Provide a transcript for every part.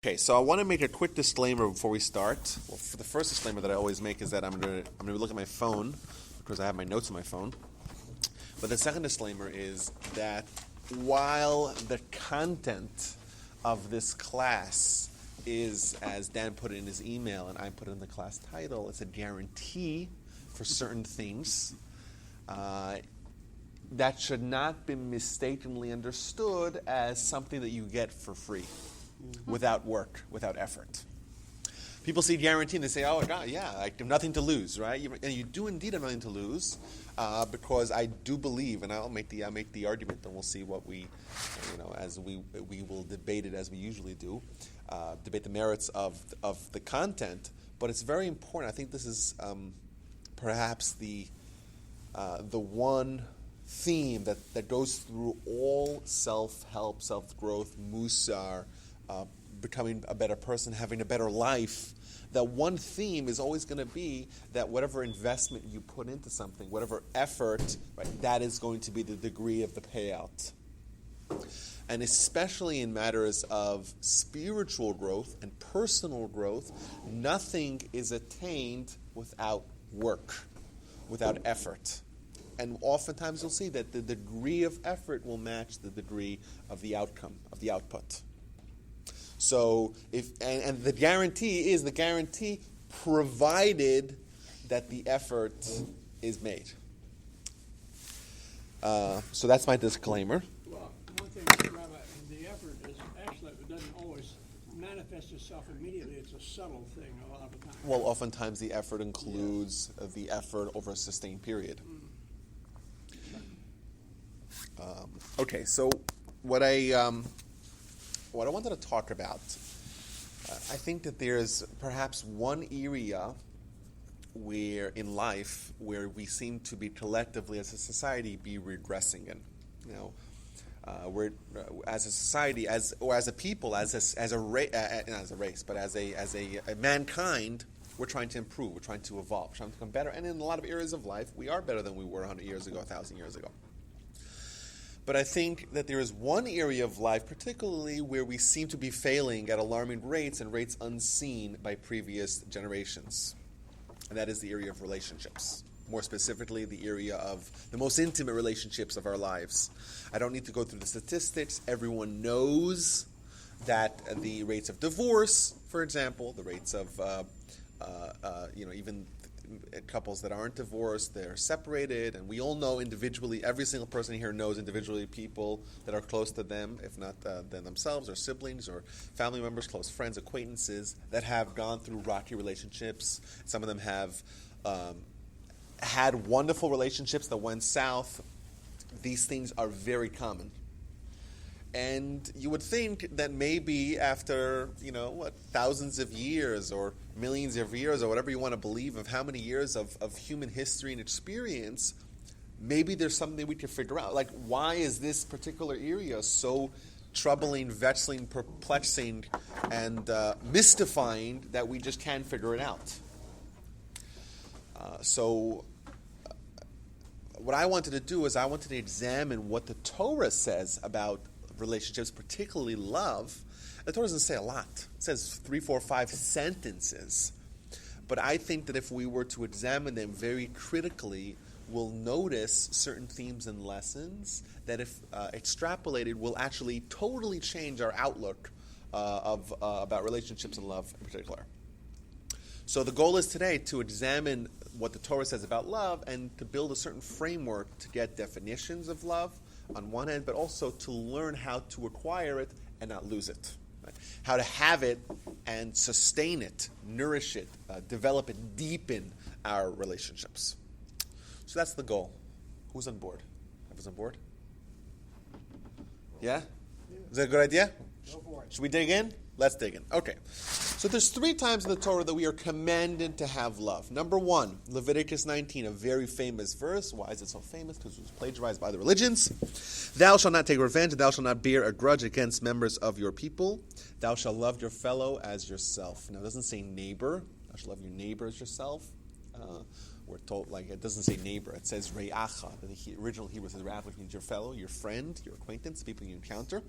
Okay, so I want to make a quick disclaimer before we start. Well, for the first disclaimer that I always make is that I'm going to look at my phone because I have my notes on my phone. But the second disclaimer is that while the content of this class is, as Dan put it in his email and I put it in the class title, it's a guarantee for certain things. That should not be mistakenly understood as something that you get for free. Without work, without effort. People see guarantee and they say, oh, God, yeah, I have nothing to lose, right? And you do indeed have nothing to lose because I do believe, and I'll make the argument, and we'll see what as we will debate it as we usually do, debate the merits of the content. But it's very important. I think this is perhaps the one theme that goes through all self-help, self-growth, musar, becoming a better person, having a better life. That one theme is always going to be that whatever investment you put into something, whatever effort, right, that is going to be the degree of the payout. And especially in matters of spiritual growth and personal growth, nothing is attained without work, without effort. And oftentimes you'll see that the degree of effort will match the degree of the outcome, of the output. So, and the guarantee is the guarantee provided that the effort is made. So that's my disclaimer. Well, one thing, Rabbi, the effort is actually, it doesn't always manifest itself immediately. It's a subtle thing a lot of the time. Well, oftentimes the effort includes the effort over a sustained period. Okay, so what I wanted to talk about, I think that there's perhaps one area where in life where we seem to be collectively as a society be regressing in. We're as a society, as a people, as a race, but as a mankind, we're trying to improve, we're trying to evolve, trying to become better, and in a lot of areas of life, we are better than we were 100 years ago, 1,000 years ago. But I think that there is one area of life, particularly where we seem to be failing at alarming rates and rates unseen by previous generations. And that is the area of relationships. More specifically, the area of the most intimate relationships of our lives. I don't need to go through the statistics. Everyone knows that the rates of divorce, for example, the rates of, even couples that aren't divorced, they're separated, and we all know individually, every single person here knows individually people that are close to them, if not than themselves, or siblings, or family members, close friends, acquaintances, that have gone through rocky relationships. Some of them have had wonderful relationships that went south. These things are very common. And you would think that maybe after, thousands of years or millions of years or whatever you want to believe of how many years of human history and experience, maybe there's something we can figure out. Like, why is this particular area so troubling, vexing, perplexing, and mystifying that we just can't figure it out? So what I wanted to do is I wanted to examine what the Torah says about relationships, particularly love. The Torah doesn't say a lot. It says 3, 4, 5 sentences. But I think that if we were to examine them very critically, we'll notice certain themes and lessons that, if extrapolated, will actually totally change our outlook about relationships and love in particular. So the goal is today to examine what the Torah says about love and to build a certain framework to get definitions of love on one end, but also to learn how to acquire it and not lose it. Right? How to have it and sustain it, nourish it, develop it, deepen our relationships. So that's the goal. Who's on board? Everyone's on board? Yeah? Is that a good idea? Go for it. Should we dig in? Let's dig in. Okay. So there's 3 times in the Torah that we are commanded to have love. Number 1, Leviticus 19, a very famous verse. Why is it so famous? Because it was plagiarized by the religions. Thou shalt not take revenge, and thou shalt not bear a grudge against members of your people. Thou shalt love your fellow as yourself. Now, it doesn't say neighbor. Thou shalt love your neighbor as yourself. We're told, it doesn't say neighbor. It says re'acha. The original Hebrew says re'ach, which means your fellow, your friend, your acquaintance, people you encounter.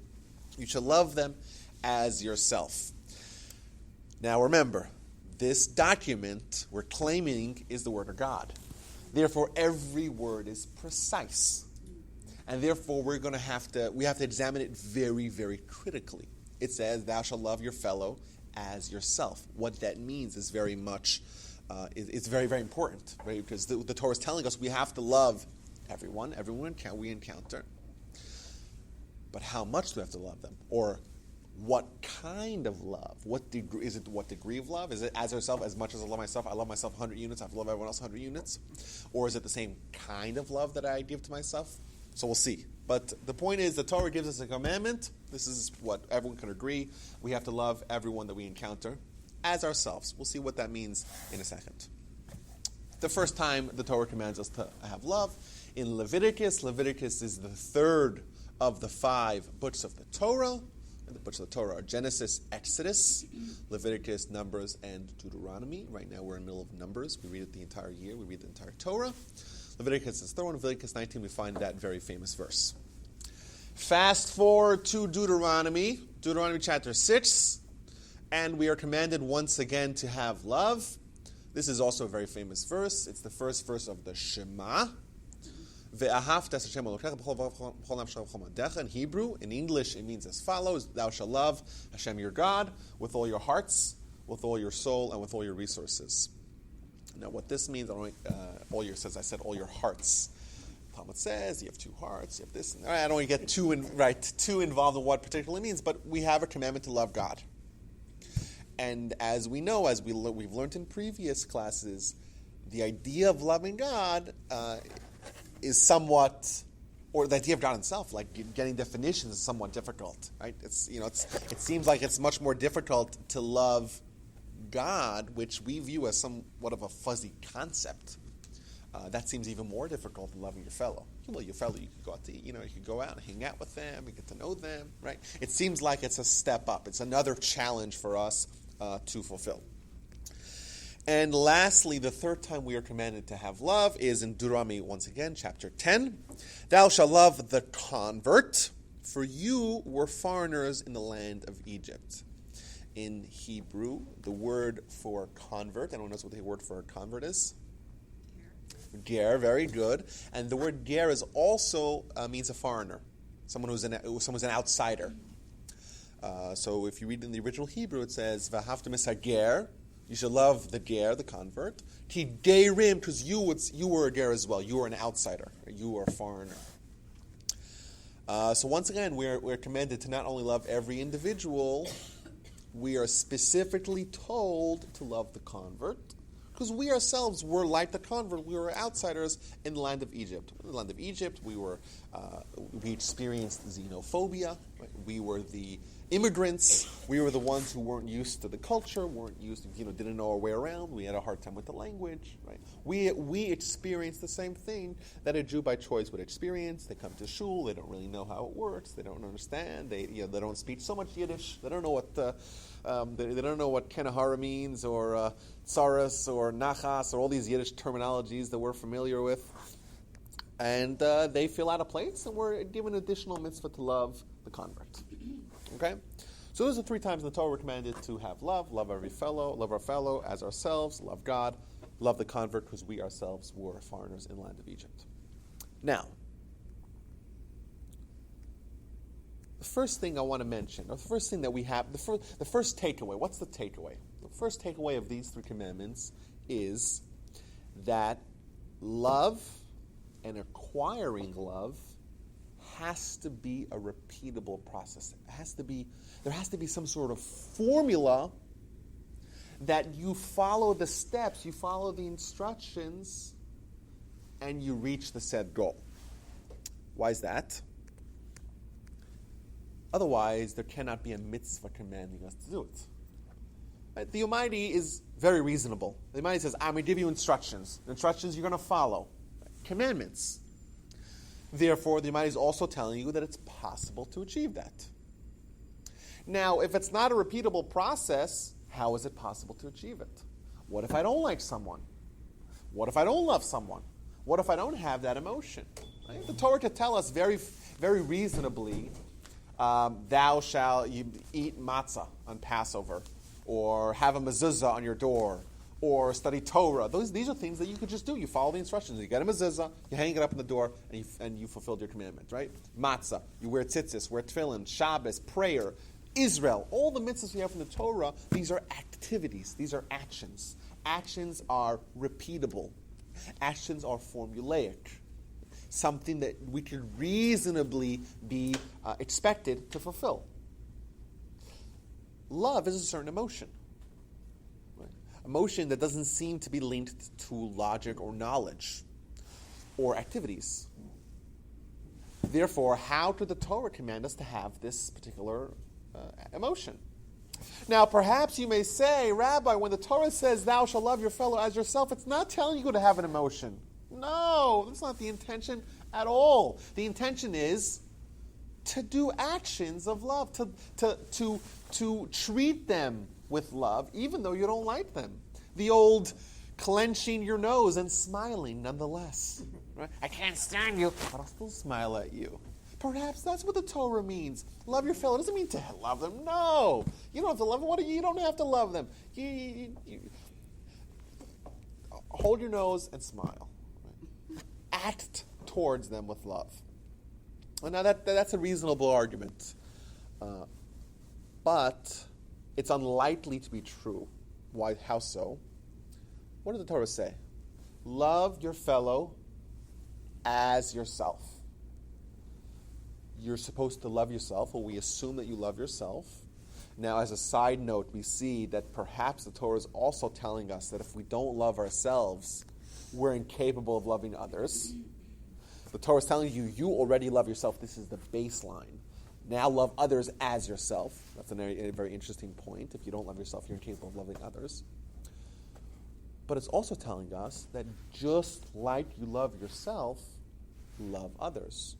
You shall love them as yourself. Now remember, this document we're claiming is the Word of God. Therefore, every word is precise. And therefore, we have to examine it very, very critically. It says, thou shalt love your fellow as yourself. What that means is very much, it's very, very important, right? Because the Torah is telling us we have to love everyone we encounter. But how much do we have to love them? Or what kind of love? What degree of love? Is it as ourselves, as much as I love myself? I love myself 100 units, I have to love everyone else 100 units? Or is it the same kind of love that I give to myself? So we'll see. But the point is, the Torah gives us a commandment. This is what everyone can agree. We have to love everyone that we encounter as ourselves. We'll see what that means in a second. The first time the Torah commands us to have love in Leviticus. Leviticus is the third of the 5 books of the Torah. And the books of the Torah are Genesis, Exodus, Leviticus, Numbers, and Deuteronomy. Right now we're in the middle of Numbers. We read it the entire year. We read the entire Torah. Leviticus is the third one. In Leviticus 19, we find that very famous verse. Fast forward to Deuteronomy chapter 6, and we are commanded once again to have love. This is also a very famous verse. It's the first verse of the Shema. In Hebrew, in English, it means as follows: thou shalt love Hashem your God with all your hearts, with all your soul, and with all your resources. Now, what this means, all your hearts. Talmud says you have 2 hearts, you have this. And I don't want to get too involved in what particularly means, but we have a commandment to love God. And as we know, we've learned in previous classes, the idea of loving God is somewhat, or the idea of God Himself, like getting definitions, is somewhat difficult, right? It seems like it's much more difficult to love God, which we view as somewhat of a fuzzy concept. That seems even more difficult than loving your fellow. Well, your fellow, you could go out to eat, you could go out and hang out with them, and get to know them, right? It seems like it's a step up. It's another challenge for us to fulfill. And lastly, the third time we are commanded to have love is in Deuteronomy, once again, chapter 10. Thou shalt love the convert, for you were foreigners in the land of Egypt. In Hebrew, the word for convert, anyone knows what the word for convert is? Ger, very good. And the word ger is also means a foreigner, someone who's an outsider. So if you read in the original Hebrew, it says, V'ahavta misager, you should love the ger, the convert. Ki gerim, because you were a ger as well. You were an outsider. You were a foreigner. So once again, we're commanded to not only love every individual, we are specifically told to love the convert, because we ourselves were like the convert. We were outsiders in the land of Egypt. In the land of Egypt, we experienced xenophobia. Right? We were the immigrants. We were the ones who weren't used to the culture, didn't know our way around. We had a hard time with the language. Right? We experienced the same thing that a Jew by choice would experience. They come to shul. They don't really know how it works. They don't understand. They don't speak so much Yiddish. They don't know what they don't know what Kenahara means, or tsaras, or nachas, or all these Yiddish terminologies that we're familiar with. And they feel out of place, and we're given additional mitzvah to love the convert. Okay? So those are 3 times in the Torah we're commanded to have love every fellow, love our fellow as ourselves, love God, love the convert, because we ourselves were foreigners in the land of Egypt. Now, the first thing I want to mention, or the first thing that we have, the first takeaway, what's the takeaway? The first takeaway of these 3 commandments is that love and acquiring love has to be a repeatable process. There has to be some sort of formula that you follow the steps, you follow the instructions, and you reach the said goal. Why is that? Otherwise, there cannot be a mitzvah commanding us to do it. Right? The Almighty is very reasonable. The Almighty says, I'm going to give you instructions. The instructions you're going to follow. Commandments. Therefore, the Almighty is also telling you that it's possible to achieve that. Now, if it's not a repeatable process, how is it possible to achieve it? What if I don't like someone? What if I don't love someone? What if I don't have that emotion? Right? The Torah could tell us very, very reasonably thou shalt you eat matzah on Passover, or have a mezuzah on your door, or study Torah. These are things that you could just do. You follow the instructions. You get a mezuzah, you hang it up on the door, and you fulfilled your commandment, right? Matzah, you wear tzitzis, wear tefillin, Shabbos, prayer, Israel. All the mitzvahs we have from the Torah, these are activities. These are actions. Actions are repeatable. Actions are formulaic. Something that we could reasonably be expected to fulfill. Love is a certain emotion. Right? Emotion that doesn't seem to be linked to logic or knowledge or activities. Therefore, how could the Torah command us to have this particular emotion? Now, perhaps you may say, Rabbi, when the Torah says, thou shalt love your fellow as yourself, it's not telling you to have an emotion. No, that's not the intention at all. The intention is to do actions of love, to treat them with love, even though you don't like them. The old clenching your nose and smiling nonetheless. Right? I can't stand you, but I'll still smile at you. Perhaps that's what the Torah means. Love your fellow doesn't mean to love them. No. You don't have to love them. You don't have to love them. You hold your nose and smile. Right? Act towards them with love. Well, now that's a reasonable argument. But it's unlikely to be true. Why? How so? What does the Torah say? Love your fellow as yourself. You're supposed to love yourself, or we assume that you love yourself. Now, as a side note, we see that perhaps the Torah is also telling us that if we don't love ourselves, we're incapable of loving others. The Torah is telling you, you already love yourself. This is the baseline. Now love others as yourself. That's a very interesting point. If you don't love yourself, you're incapable of loving others. But it's also telling us that just like you love yourself, love others.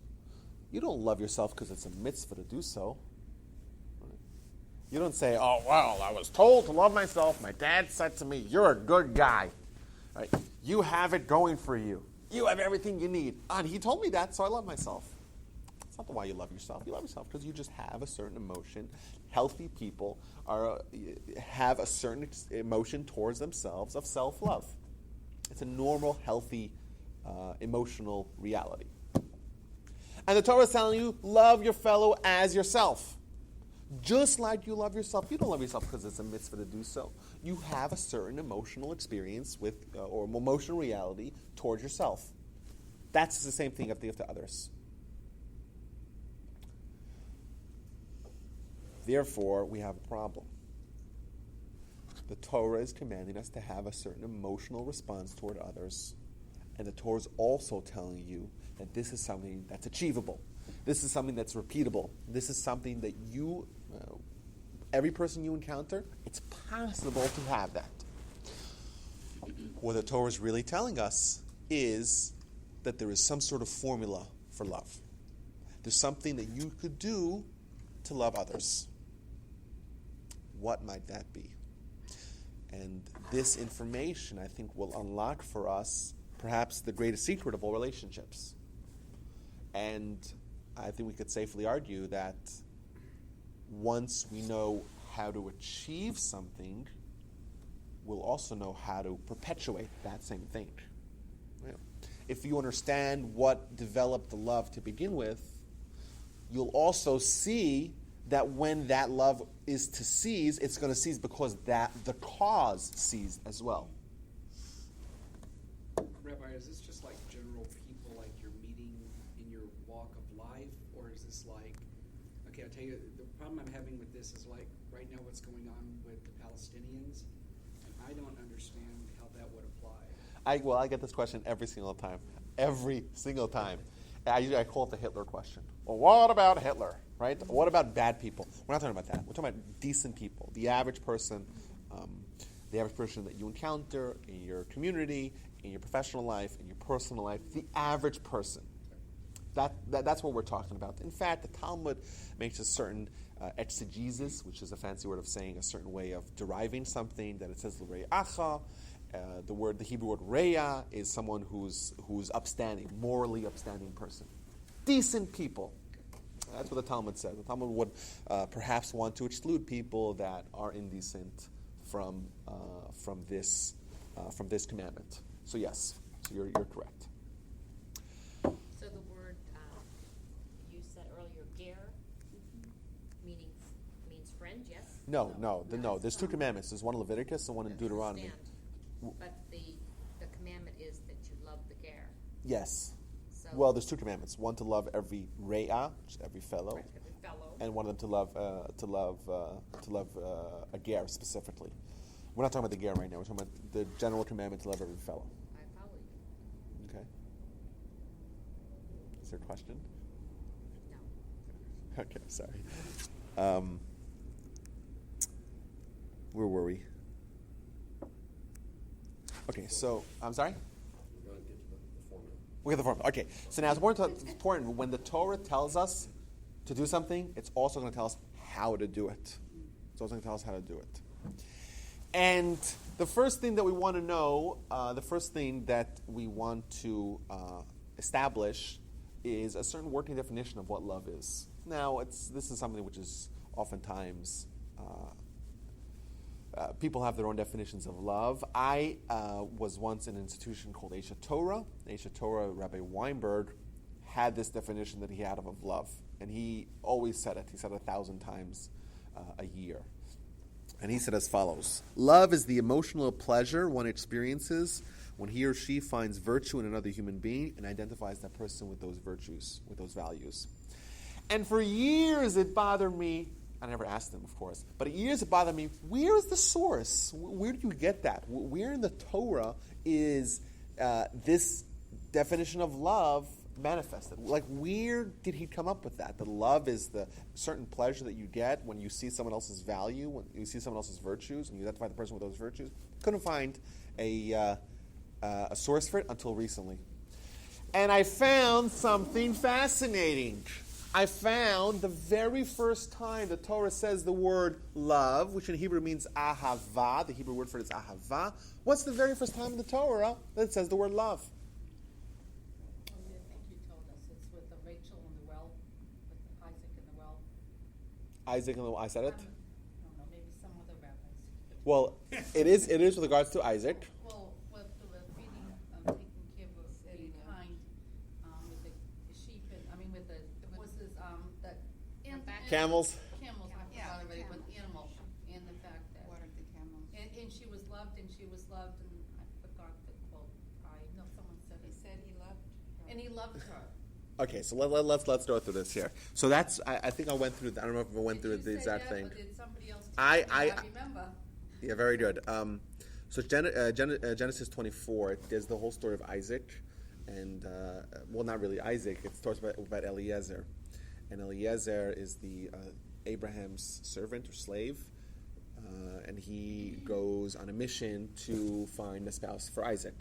You don't love yourself because it's a mitzvah to do so. Right? You don't say, oh, well, I was told to love myself. My dad said to me, you're a good guy. Right? You have it going for you. You have everything you need. And he told me that, so I love myself. That's not why you love yourself. You love yourself because you just have a certain emotion. Healthy people have a certain emotion towards themselves of self-love. It's a normal, healthy, emotional reality. And the Torah is telling you, love your fellow as yourself. Just like you love yourself. You don't love yourself because it's a mitzvah to do so. You have a certain emotional experience with, or emotional reality towards yourself. That's the same thing you have to give to others. Therefore, we have a problem. The Torah is commanding us to have a certain emotional response toward others. And the Torah is also telling you that this is something that's achievable. This is something that's repeatable. This is something that you, every person you encounter, it's possible to have that. What the Torah is really telling us is that there is some sort of formula for love. There's something that you could do to love others. What might that be? And this information, I think, will unlock for us perhaps the greatest secret of all relationships. And I think we could safely argue that once we know how to achieve something, we'll also know how to perpetuate that same thing. Yeah. If you understand what developed the love to begin with, you'll also see that when that love is to cease, it's going to cease because that the cause ceased as well. Rabbi, is this just like general people like you're meeting in your walk of life? Or is this like, okay, I'll tell you, the problem I'm having with this is like right now what's going on with the Palestinians, and I don't understand how that would apply. I get this question every single time. Every single time. I call it the Hitler question. Well, what about Hitler, right? What about bad people? We're not talking about that. We're talking about decent people. The average person that you encounter in your community, in your professional life, in your personal life, the average person. That's what we're talking about. In fact, the Talmud makes a certain exegesis, which is a fancy word of saying a certain way of deriving something, that it says l're'acha. The Hebrew word reya is someone who's upstanding, morally upstanding person. Decent people. That's what the Talmud says. The Talmud would perhaps want to exclude people that are indecent from this commandment. So yes, so you're correct. So the word you said earlier, ger, means friend, yes? No. There's two commandments. There's one in Leviticus and one in Deuteronomy. But the commandment is that you love the ger. Yes. So Well, there's two commandments. One to love every re'ah, which is every fellow, every fellow. and one of them to love a ger specifically. We're not talking about the ger right now. We're talking about the general commandment to love every fellow. I follow you. Okay. Is there a question? No. Okay, sorry. Where were we? Okay, so I'm sorry. We're going to get to the formula. We get the formula. Okay, so now it's important when the Torah tells us to do something, it's also going to tell us how to do it. It's also going to tell us how to do it. And the first thing that we want to know, the first thing that we want to establish is a certain working definition of what love is. Now, this is something which is oftentimes people have their own definitions of love. I was once in an institution called Torah. Torah, Rabbi Weinberg had this definition that he had of love. And he always said it. He said it 1,000 times a year. And he said as follows: love is the emotional pleasure one experiences when he or she finds virtue in another human being and identifies that person with those virtues, with those values. And for years it bothered me. I never asked him, of course, but years it bothered me. Where is the source? Where do you get that? Where in the Torah is this definition of love manifested? Like, where did he come up with that? That love is the certain pleasure that you get when you see someone else's value, when you see someone else's virtues, and you identify the person with those virtues. Couldn't find a source for it until recently. And I found something fascinating. I found the very first time the Torah says the word love, which in Hebrew means ahava. The Hebrew word for it is ahava. What's the very first time in the Torah that it says the word love? I think you told us it's with Rachel in the well, with Isaac in the well. Isaac and I said it? I don't know, maybe some other rabbis. Well, it is with regards to Isaac. Well, with the feeding, taking care of the kind, with the sheep and, with the horses, Camels. Camels, I Yeah, forgot already, but camels. animal, and the fact that, Watered the camels. and she was loved, and I forgot the quote, someone said He it. said he loved her. And he loved her. Okay, so let's go through this here. So that's I think I went through. I don't know if I went through Did the you say exact that, thing. or did somebody else I- tell you? I remember. Yeah, very good. So Genesis 24, there's the whole story of Isaac, and well, not really Isaac. It talks about Eliezer, and Eliezer is the Abraham's servant or slave, and he goes on a mission to find a spouse for Isaac.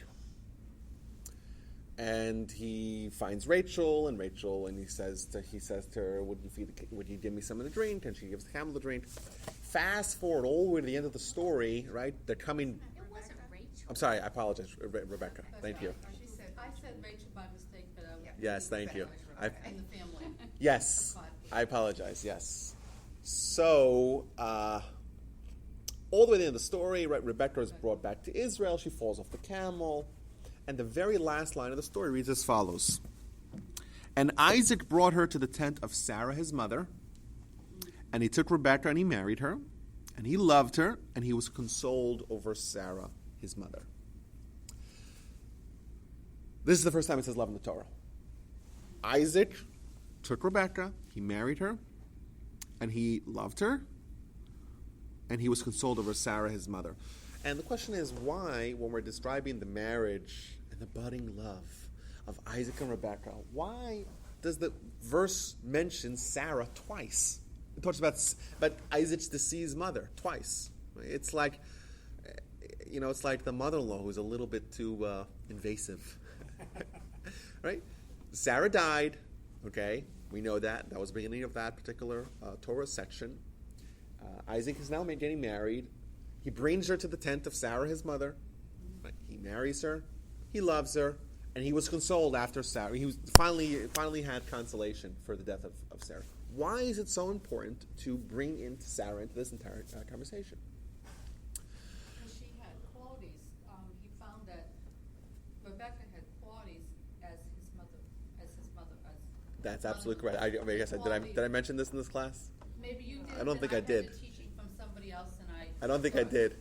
And he finds Rachel, and he says to her, "Would you give me something to drink?" And she gives the camel the drink. Fast forward all the way to the end of the story, right? They're coming. It wasn't Rachel. I'm sorry, I apologize, Rebecca. Thank you. I said Rachel by mistake, but Yes, thank you. in the family. Yes, I apologize. Yes. So, all the way to the end of the story, right? Rebecca is brought back to Israel. She falls off the camel. And the very last line of the story reads as follows. And Isaac brought her to the tent of Sarah, his mother, and he took Rebekah and he married her, and he loved her, and he was consoled over Sarah, his mother. This is the first time it says love in the Torah. Isaac took Rebekah, he married her, and he loved her, and he was consoled over Sarah, his mother. And the question is, why, when we're describing the marriage and the budding love of Isaac and Rebekah, why does the verse mention Sarah twice? It talks about Isaac's deceased mother twice. It's like, it's like the mother-in-law who's a little bit too invasive, right? Sarah died. Okay, we know that. That was the beginning of that particular Torah section. Isaac is now getting married. He brings her to the tent of Sarah, his mother. Right? He marries her. He loves her. And he was consoled after Sarah. He was finally had consolation for the death of Sarah. Why is it so important to bring in Sarah into this entire conversation? Because she had qualities. He found that Rebecca had qualities as his mother. That's absolutely correct. I guess did I mention this in this class? Maybe you did. I don't think I did. had the teaching from somebody else, and I don't think I did.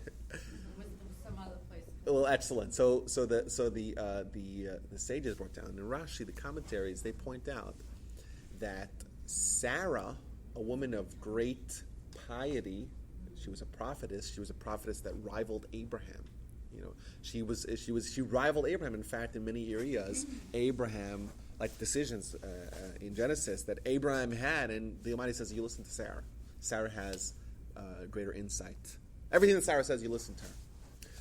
with some other place. Well, excellent. So the sages brought down in Rashi, the commentaries, they point out that Sarah, a woman of great piety, she was a prophetess. She was a prophetess that rivaled Abraham. She rivaled Abraham. In fact, in many areas, Abraham, like decisions in Genesis that Abraham had, and the Almighty says, you listen to Sarah. Sarah has greater insight. Everything that Sarah says, you listen to her.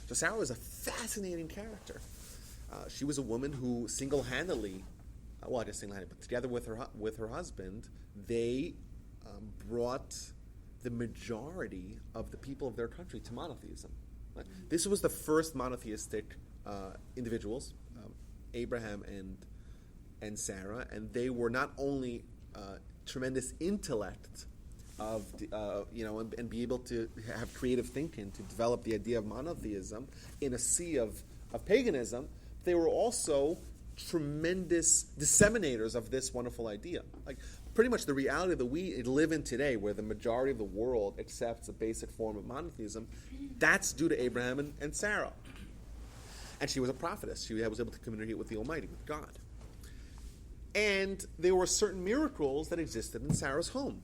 So Sarah was a fascinating character. She was a woman who single-handedly, but together with her husband, they brought the majority of the people of their country to monotheism. This was the first monotheistic individuals, Abraham and Sarah, and they were not only tremendous intellect and be able to have creative thinking to develop the idea of monotheism in a sea of paganism. They were also tremendous disseminators of this wonderful idea. Like pretty much the reality that we live in today, where the majority of the world accepts a basic form of monotheism, that's due to Abraham and Sarah. And she was a prophetess. She was able to communicate with the Almighty, with God. And there were certain miracles that existed in Sarah's home.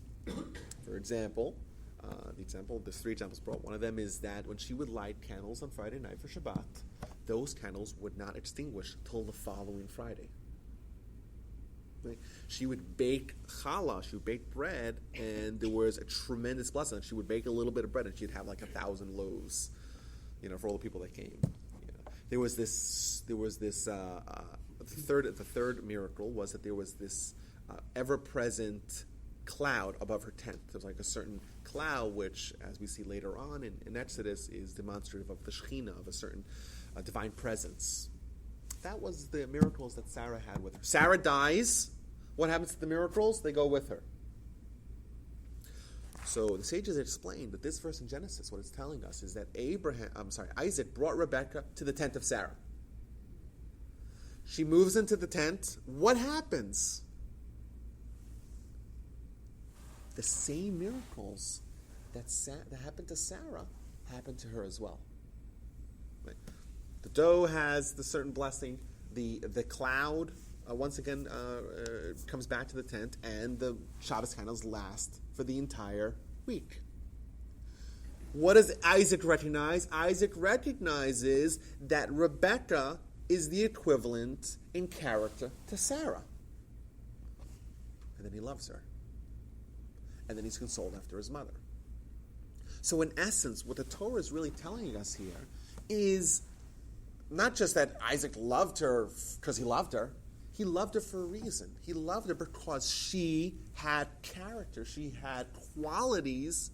For example, there's 3 examples brought. One of them is that when she would light candles on Friday night for Shabbat, those candles would not extinguish till the following Friday. Right? She would bake challah, she would bake bread, and there was a tremendous blessing. She would bake a little bit of bread, and she'd have like 1,000 loaves, for all the people that came. The third miracle was that there was this ever-present cloud above her tent. There's like a certain cloud which, as we see later on in Exodus, is demonstrative of the Shekhinah, of a certain divine presence. That was the miracles that Sarah had with her. Sarah dies. What happens to the miracles? They go with her. So the sages explained that this verse in Genesis, what it's telling us is that Isaac brought Rebekah to the tent of Sarah. She moves into the tent. What happens? The same miracles that happened to Sarah happened to her as well. Right? The dough has the certain blessing. The cloud once again comes back to the tent, and the Shabbos candles last for the entire week. What does Isaac recognize? Isaac recognizes that Rebekah is the equivalent in character to Sarah. And then he loves her. And then he's consoled after his mother. So in essence, what the Torah is really telling us here is not just that Isaac loved her because he loved her. He loved her for a reason. He loved her because she had character. She had qualities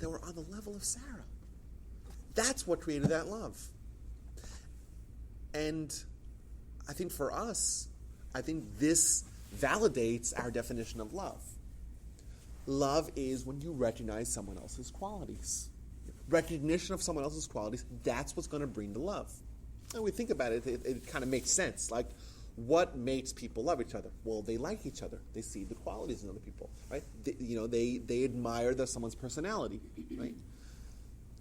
that were on the level of Sarah. That's what created that love. And I think for us, this validates our definition of love. Love is when you recognize someone else's qualities. Recognition of someone else's qualities, that's what's going to bring the love. And we think about it, it kind of makes sense. Like, what makes people love each other? Well, they like each other. They see the qualities in other people, right? They admire someone's personality, right?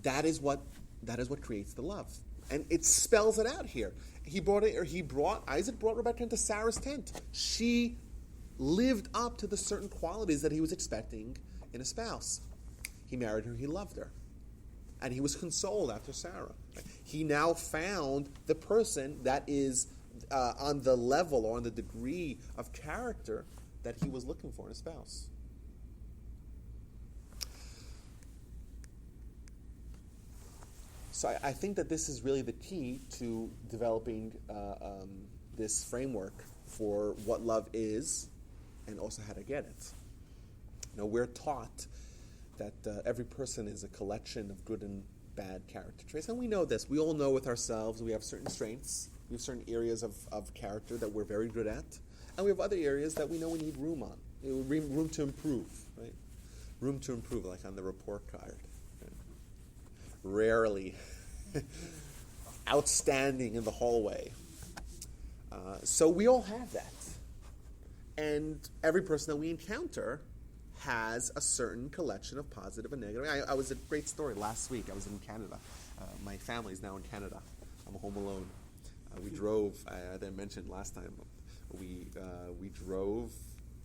That is what creates the love. And it spells it out here. Isaac brought Rebekah into Sarah's tent. She lived up to the certain qualities that he was expecting in a spouse. He married her, he loved her. And he was consoled after Sarah. He now found the person that is on the level or on the degree of character that he was looking for in a spouse. So I think that this is really the key to developing this framework for what love is and also how to get it. We're taught that every person is a collection of good and bad character traits. And we know this. We all know with ourselves we have certain strengths. We have certain areas of character that we're very good at. And we have other areas that we know we need room on. room to improve, right? Room to improve, like on the report card. Right? Rarely. Outstanding in the hallway. So we all have that. And every person that we encounter has a certain collection of positive and negative. I was a great story last week. I was in Canada. My family's now in Canada. I'm home alone. We drove, I mentioned last time, we drove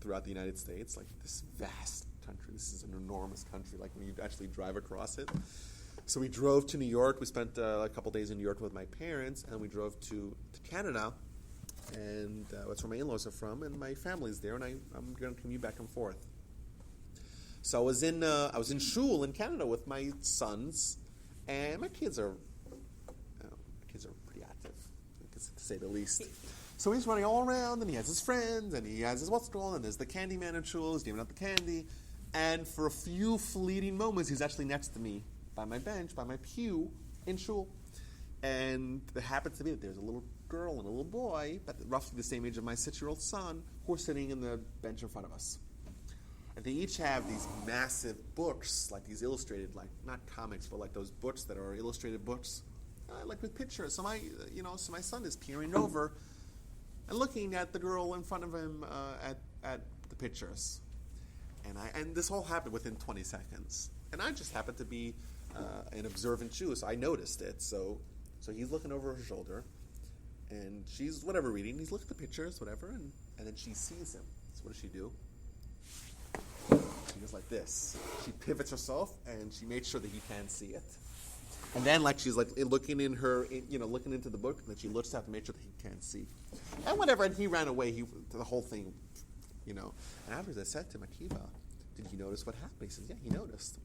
throughout the United States, like this vast country. This is an enormous country, like when you actually drive across it. So we drove to New York. We spent a couple days in New York with my parents, and we drove to Canada, and that's where my in-laws are from, and my family's there, and I'm going to commute back and forth. So I was in shul in Canada with my sons, and my kids are pretty active, to say the least. So he's running all around, and he has his friends, and he has his what's going on, and there's the candy man in shul, he's giving out the candy, and for a few fleeting moments, he's actually next to me by my bench, by my pew in shul. And it happens to be that there's a little girl and a little boy, but roughly the same age of my 6-year-old son, who are sitting in the bench in front of us. And they each have these massive books, like these illustrated, like not comics, but like those books that are illustrated books, like with pictures. So my son is peering over and looking at the girl in front of him at the pictures. And this all happened within 20 seconds. And I just happened to be an observant Jew, so I noticed it. So he's looking over her shoulder, and she's reading. He's looking at the pictures, whatever, and then she sees him. So what does she do? She goes like this. She pivots herself, and she makes sure that he can't see it. And then, she's looking looking into the book, and then she looks out to make sure that he can't see. And whatever, and he ran away. The whole thing, And afterwards, I said to him, Akiva, did you notice what happened? He says, yeah, he noticed.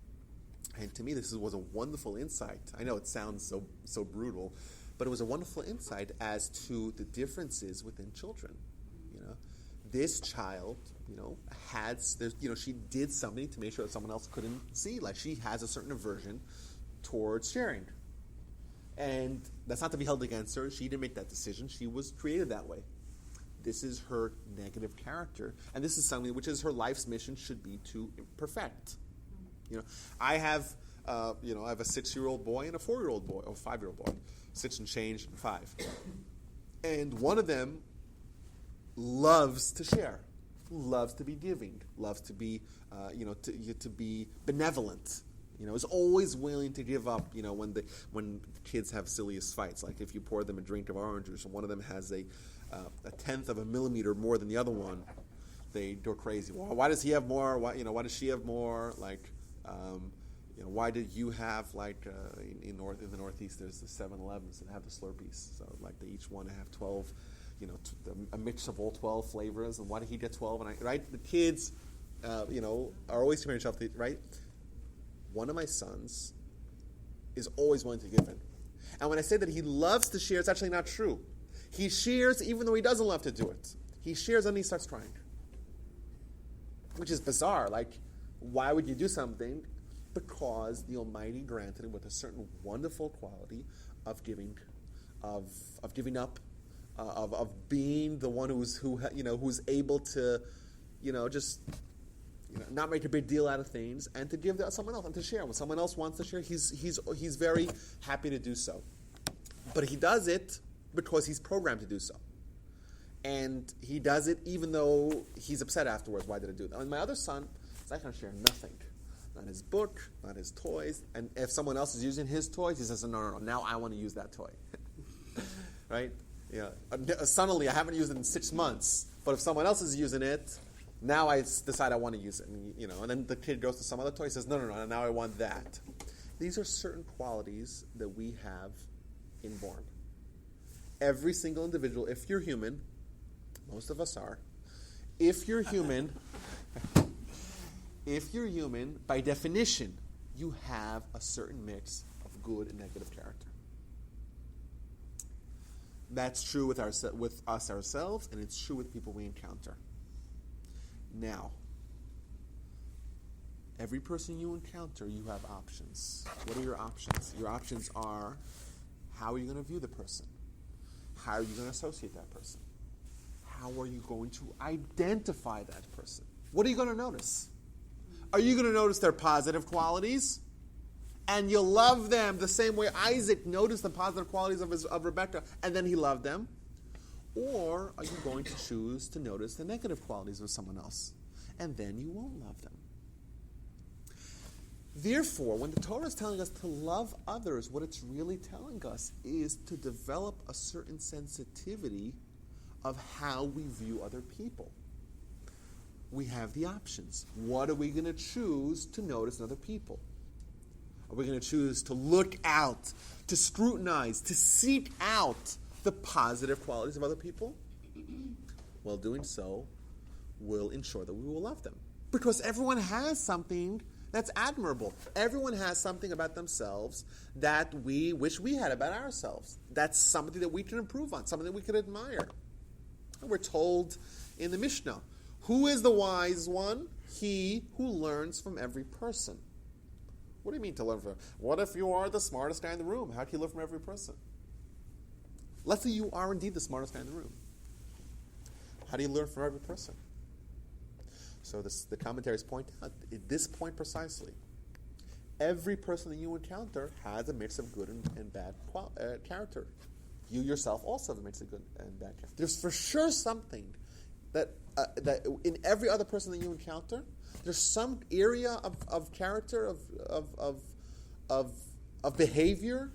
And to me, this was a wonderful insight. I know it sounds so brutal, but it was a wonderful insight as to the differences within children. This child, she did something to make sure that someone else couldn't see. Like she has a certain aversion towards sharing, and that's not to be held against her. She didn't make that decision. She was created that way. This is her negative character, and this is something which is her life's mission should be to perfect. I have a 6-year-old boy and a 4-year-old boy, or 5-year-old boy, 6 and change, and 5. And one of them loves to share, loves to be giving, loves to be, to be benevolent. Is always willing to give up. When kids have silliest fights, like if you pour them a drink of orange juice, and one of them has a 1/10 of a millimeter more than the other one, they go crazy. Well, why does he have more? Why does she have more? Why did you have in the Northeast? There's the 7-Elevens that have the Slurpees, so they each one have 12. A mix of all 12 flavors, and why did he get 12? And right, the kids, are always comparing themselves to, right? One of my sons is always willing to give in. And when I say that he loves to share, it's actually not true. He shares even though he doesn't love to do it. He shares and he starts crying. Which is bizarre. Why would you do something? Because the Almighty granted him with a certain wonderful quality of giving, of giving up, of being the one who's able to, not make a big deal out of things, and to give to someone else and to share. When someone else wants to share, he's very happy to do so. But he does it because he's programmed to do so, and he does it even though he's upset afterwards. Why did I do that? And my other son is not going to share nothing, not his book, not his toys. And if someone else is using his toys, he says, "No, now I want to use that toy." Right? Yeah. Suddenly, I haven't used it in 6 months, but if someone else is using it, now I decide I want to use it. And then the kid goes to some other toy and says, no, now I want that. These are certain qualities that we have inborn. Every single individual, if you're human, most of us are, if you're human, by definition, you have a certain mix of good and negative character. That's true with us ourselves, and it's true with people we encounter. Now, every person you encounter, you have options. What are your options? Your options are, how are you going to view the person? How are you going to associate that person? How are you going to identify that person? what are you going to notice? Are you going to notice their positive qualities? And you'll love them the same way Isaac noticed the positive qualities of Rebekah, and then he loved them? Or are you going to choose to notice the negative qualities of someone else, and then you won't love them? Therefore, when the Torah is telling us to love others, what it's really telling us is to develop a certain sensitivity of how we view other people. We have the options. What are we going to choose to notice in other people? Are we going to choose to look out, to scrutinize, to seek out the positive qualities of other people? Well, doing so will ensure that we will love them. Because everyone has something that's admirable. Everyone has something about themselves that we wish we had about ourselves. That's something that we can improve on, something that we can admire. And we're told in the Mishnah, who is the wise one? He who learns from every person. What do you mean to learn from? What if you are the smartest guy in the room? How can you learn from every person? Let's say you are indeed the smartest guy in the room. How do you learn from every person? So the commentaries point out, at this point precisely, every person that you encounter has a mix of good and bad character. You yourself also have a mix of good and bad character. There's for sure something that in every other person that you encounter, there's some area of character, of behavior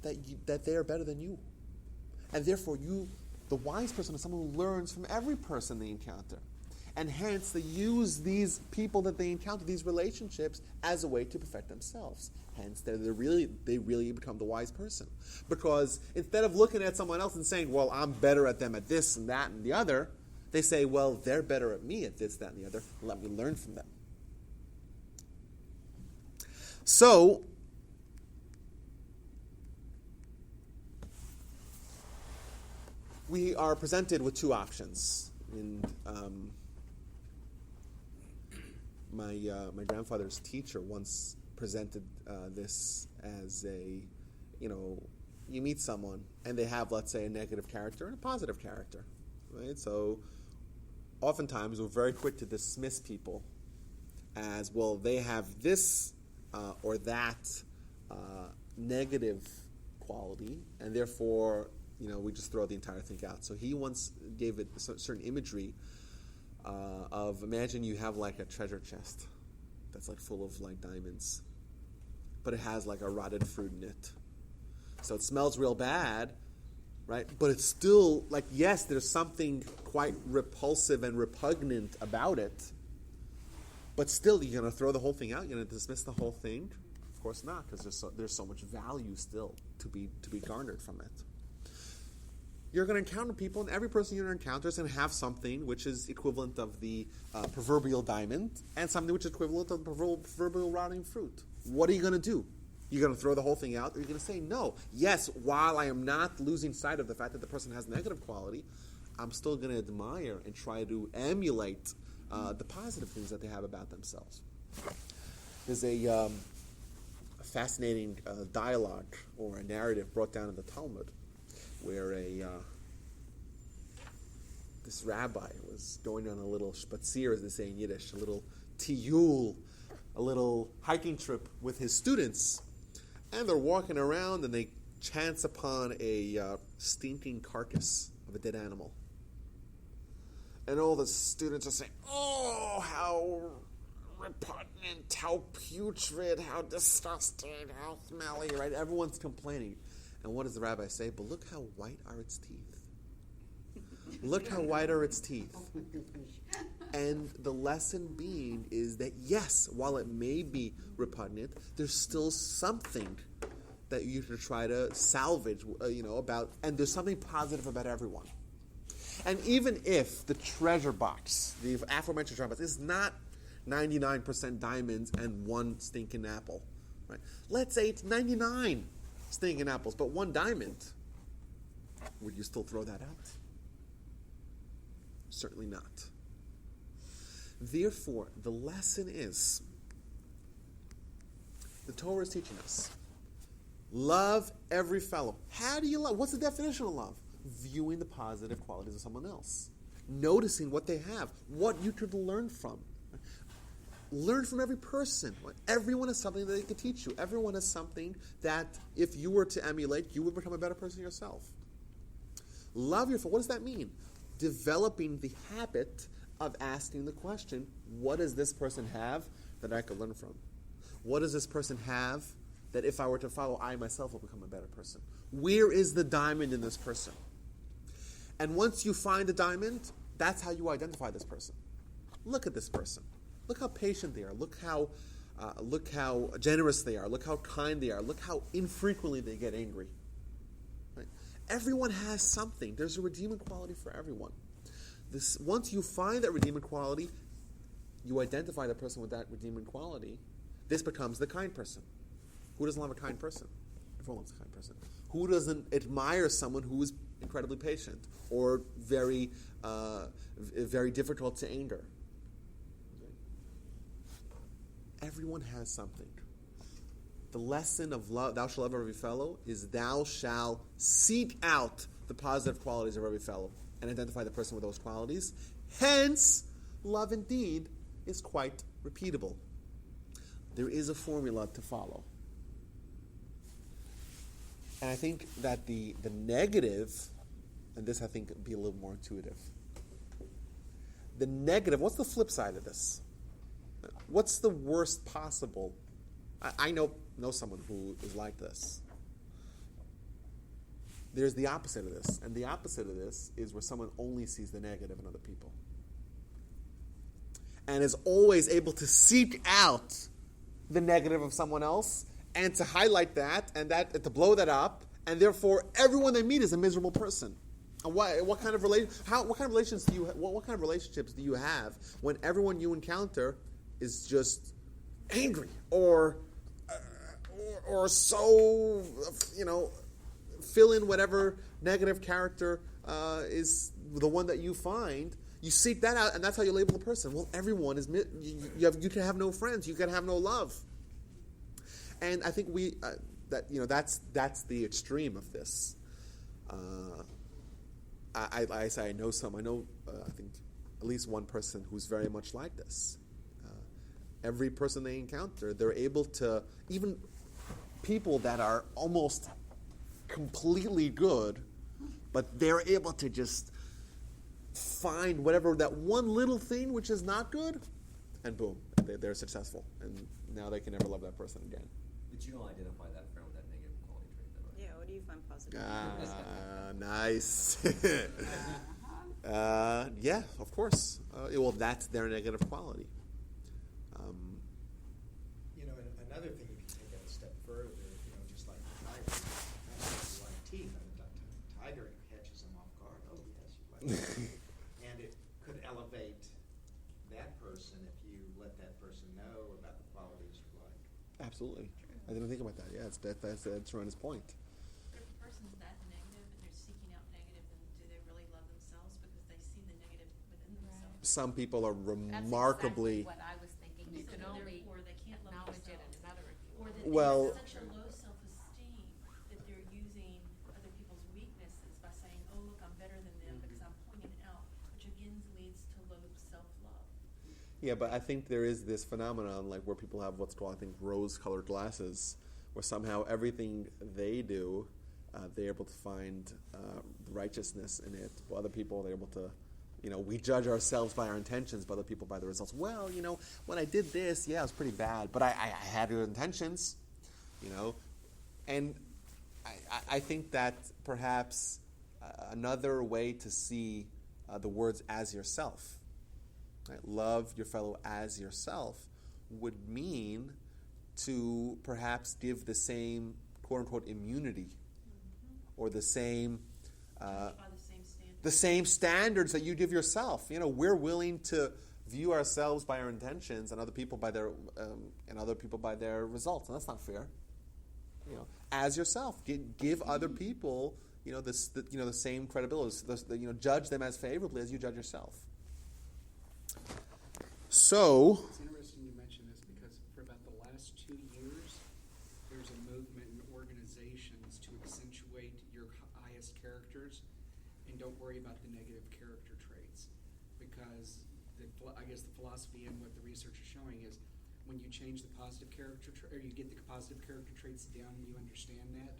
that they are better than you. And therefore the wise person is someone who learns from every person they encounter. And hence, they use these people that they encounter, these relationships, as a way to perfect themselves. Hence, they really become the wise person. Because instead of looking at someone else and saying, well, I'm better at them at this and that and the other, they say, well, they're better at me at this, that, and the other. Let me learn from them. So, we are presented with two options. My grandfather's teacher once presented this as you meet someone and they have, let's say, a negative character and a positive character, right? So oftentimes we're very quick to dismiss people as, well, they have this or that negative quality, and therefore, we just throw the entire thing out. So he once gave it certain imagery of, imagine you have like a treasure chest that's like full of like diamonds, but it has like a rotted fruit in it. So it smells real bad, right? But it's still like, yes, there's something quite repulsive and repugnant about it, but still, you're going to throw the whole thing out? You're going to dismiss the whole thing? Of course not, because there's so much value still to be garnered from it. You're going to encounter people, and every person you encounter is going to have something which is equivalent of the proverbial diamond, and something which is equivalent of the proverbial rotting fruit. What are you going to do? You're going to throw the whole thing out, or you're going to say, no, yes, while I am not losing sight of the fact that the person has negative quality, I'm still going to admire and try to emulate the positive things that they have about themselves. There's a fascinating dialogue or a narrative brought down in the Talmud, where this rabbi was going on a little spazier, as they say in Yiddish, a little tiyul, a little hiking trip with his students, and they're walking around and they chance upon a stinking carcass of a dead animal. And all the students are saying, oh, how repugnant, how putrid, how disgusting, how smelly, right? Everyone's complaining. And what does the rabbi say? But look how white are its teeth. Look how white are its teeth. And the lesson being is that, yes, while it may be repugnant, there's still something that you should try to salvage, about, and there's something positive about everyone. And even if the treasure box, the aforementioned treasure box, is not 99% diamonds and one stinking apple, right? Let's say it's 99 stinking apples, but one diamond. Would you still throw that out? Certainly not. Therefore, the lesson is, the Torah is teaching us, love every fellow. How do you love? What's the definition of love? Viewing the positive qualities of someone else. noticing what they have, what you could learn from. Learn from every person. Everyone has something that they could teach you. Everyone has something that if you were to emulate, you would become a better person yourself. Love your fellow. What does that mean? Developing the habit of asking the question, what does this person have that I could learn from? What does this person have that if I were to follow, I myself will become a better person? Where is the diamond in this person? And once you find the diamond, that's how you identify this person. Look at this person. Look how patient they are. Look how generous they are. Look how kind they are. Look how infrequently they get angry. Right? Everyone has something. There's a redeeming quality for everyone. Once you find that redeeming quality, you identify the person with that redeeming quality. This becomes the kind person. Who doesn't love a kind person? Everyone loves a kind person. Who doesn't admire someone who is incredibly patient or very, very difficult to anger? Everyone has something. The lesson of love, thou shalt love every fellow, is thou shalt seek out the positive qualities of every fellow and identify the person with those qualities. Hence, love indeed is quite repeatable. There is a formula to follow. And I think that the negative, and this I think would be a little more intuitive. The negative, what's the flip side of this? What's the worst possible? I know someone who is like this. There's the opposite of this. And the opposite of this is where someone only sees the negative in other people. And is always able to seek out the negative of someone else and to highlight that and to blow that up. And therefore, everyone they meet is a miserable person. And what kind of relationships do you have when everyone you encounter is just angry or so, fill in whatever negative character is the one that you find. You seek that out, and that's how you label the person. Well, everyone is you can have no friends, you can have no love, and I think that's the extreme of this. I know I think at least one person who's very much like this. Every person they encounter, they're able to, even people that are almost completely good, but they're able to just find whatever, that one little thing which is not good, and boom, they're successful. And now they can never love that person again. But you don't identify that friend with that negative quality trait, though, right? Yeah, what do you find positive? Nice. Yeah, of course. Well, that's their negative quality. Another thing, you can take that a step further, just like the tiger, like teeth, and the tiger catches them off guard. Oh, yes, you like that. And it could elevate that person if you let that person know about the qualities you like. Absolutely. I didn't think about that. Yeah, that's Ron's point. If a person's that negative and they're seeking out negative, then do they really love themselves because they see the negative within themselves? Some people are That's remarkably... exactly what I was thinking. You So can only therefore they can't love acknowledge it themselves. in another. Or that Well- they have such a low self-esteem that they're using other people's weaknesses by saying, oh, look, I'm better than them because I'm pointing it out, which again leads to low self-love. Yeah, but I think there is this phenomenon like where people have what's called, I think, rose-colored glasses, where somehow everything they do, they're able to find righteousness in it. While other people, they're able to, we judge ourselves by our intentions, but other people by the results. Well, when I did this, yeah, it was pretty bad, but I had good intentions, And I think that perhaps another way to see the words as yourself, right? Love your fellow as yourself, would mean to perhaps give the same quote-unquote immunity or the same... By the same standard. the same standards that you give yourself. We're willing to view ourselves by our intentions and other people by their results, and that's not fair. As yourself, give other people the same credibility. Judge them as favorably as you judge yourself. So, It's interesting you mention this because for about the last 2 years, there's a movement in organizations to accentuate your highest characters and don't worry about the negative character traits. because I guess the philosophy and what the research is showing is when you change the positive character or you get the positive character traits down and you understand that,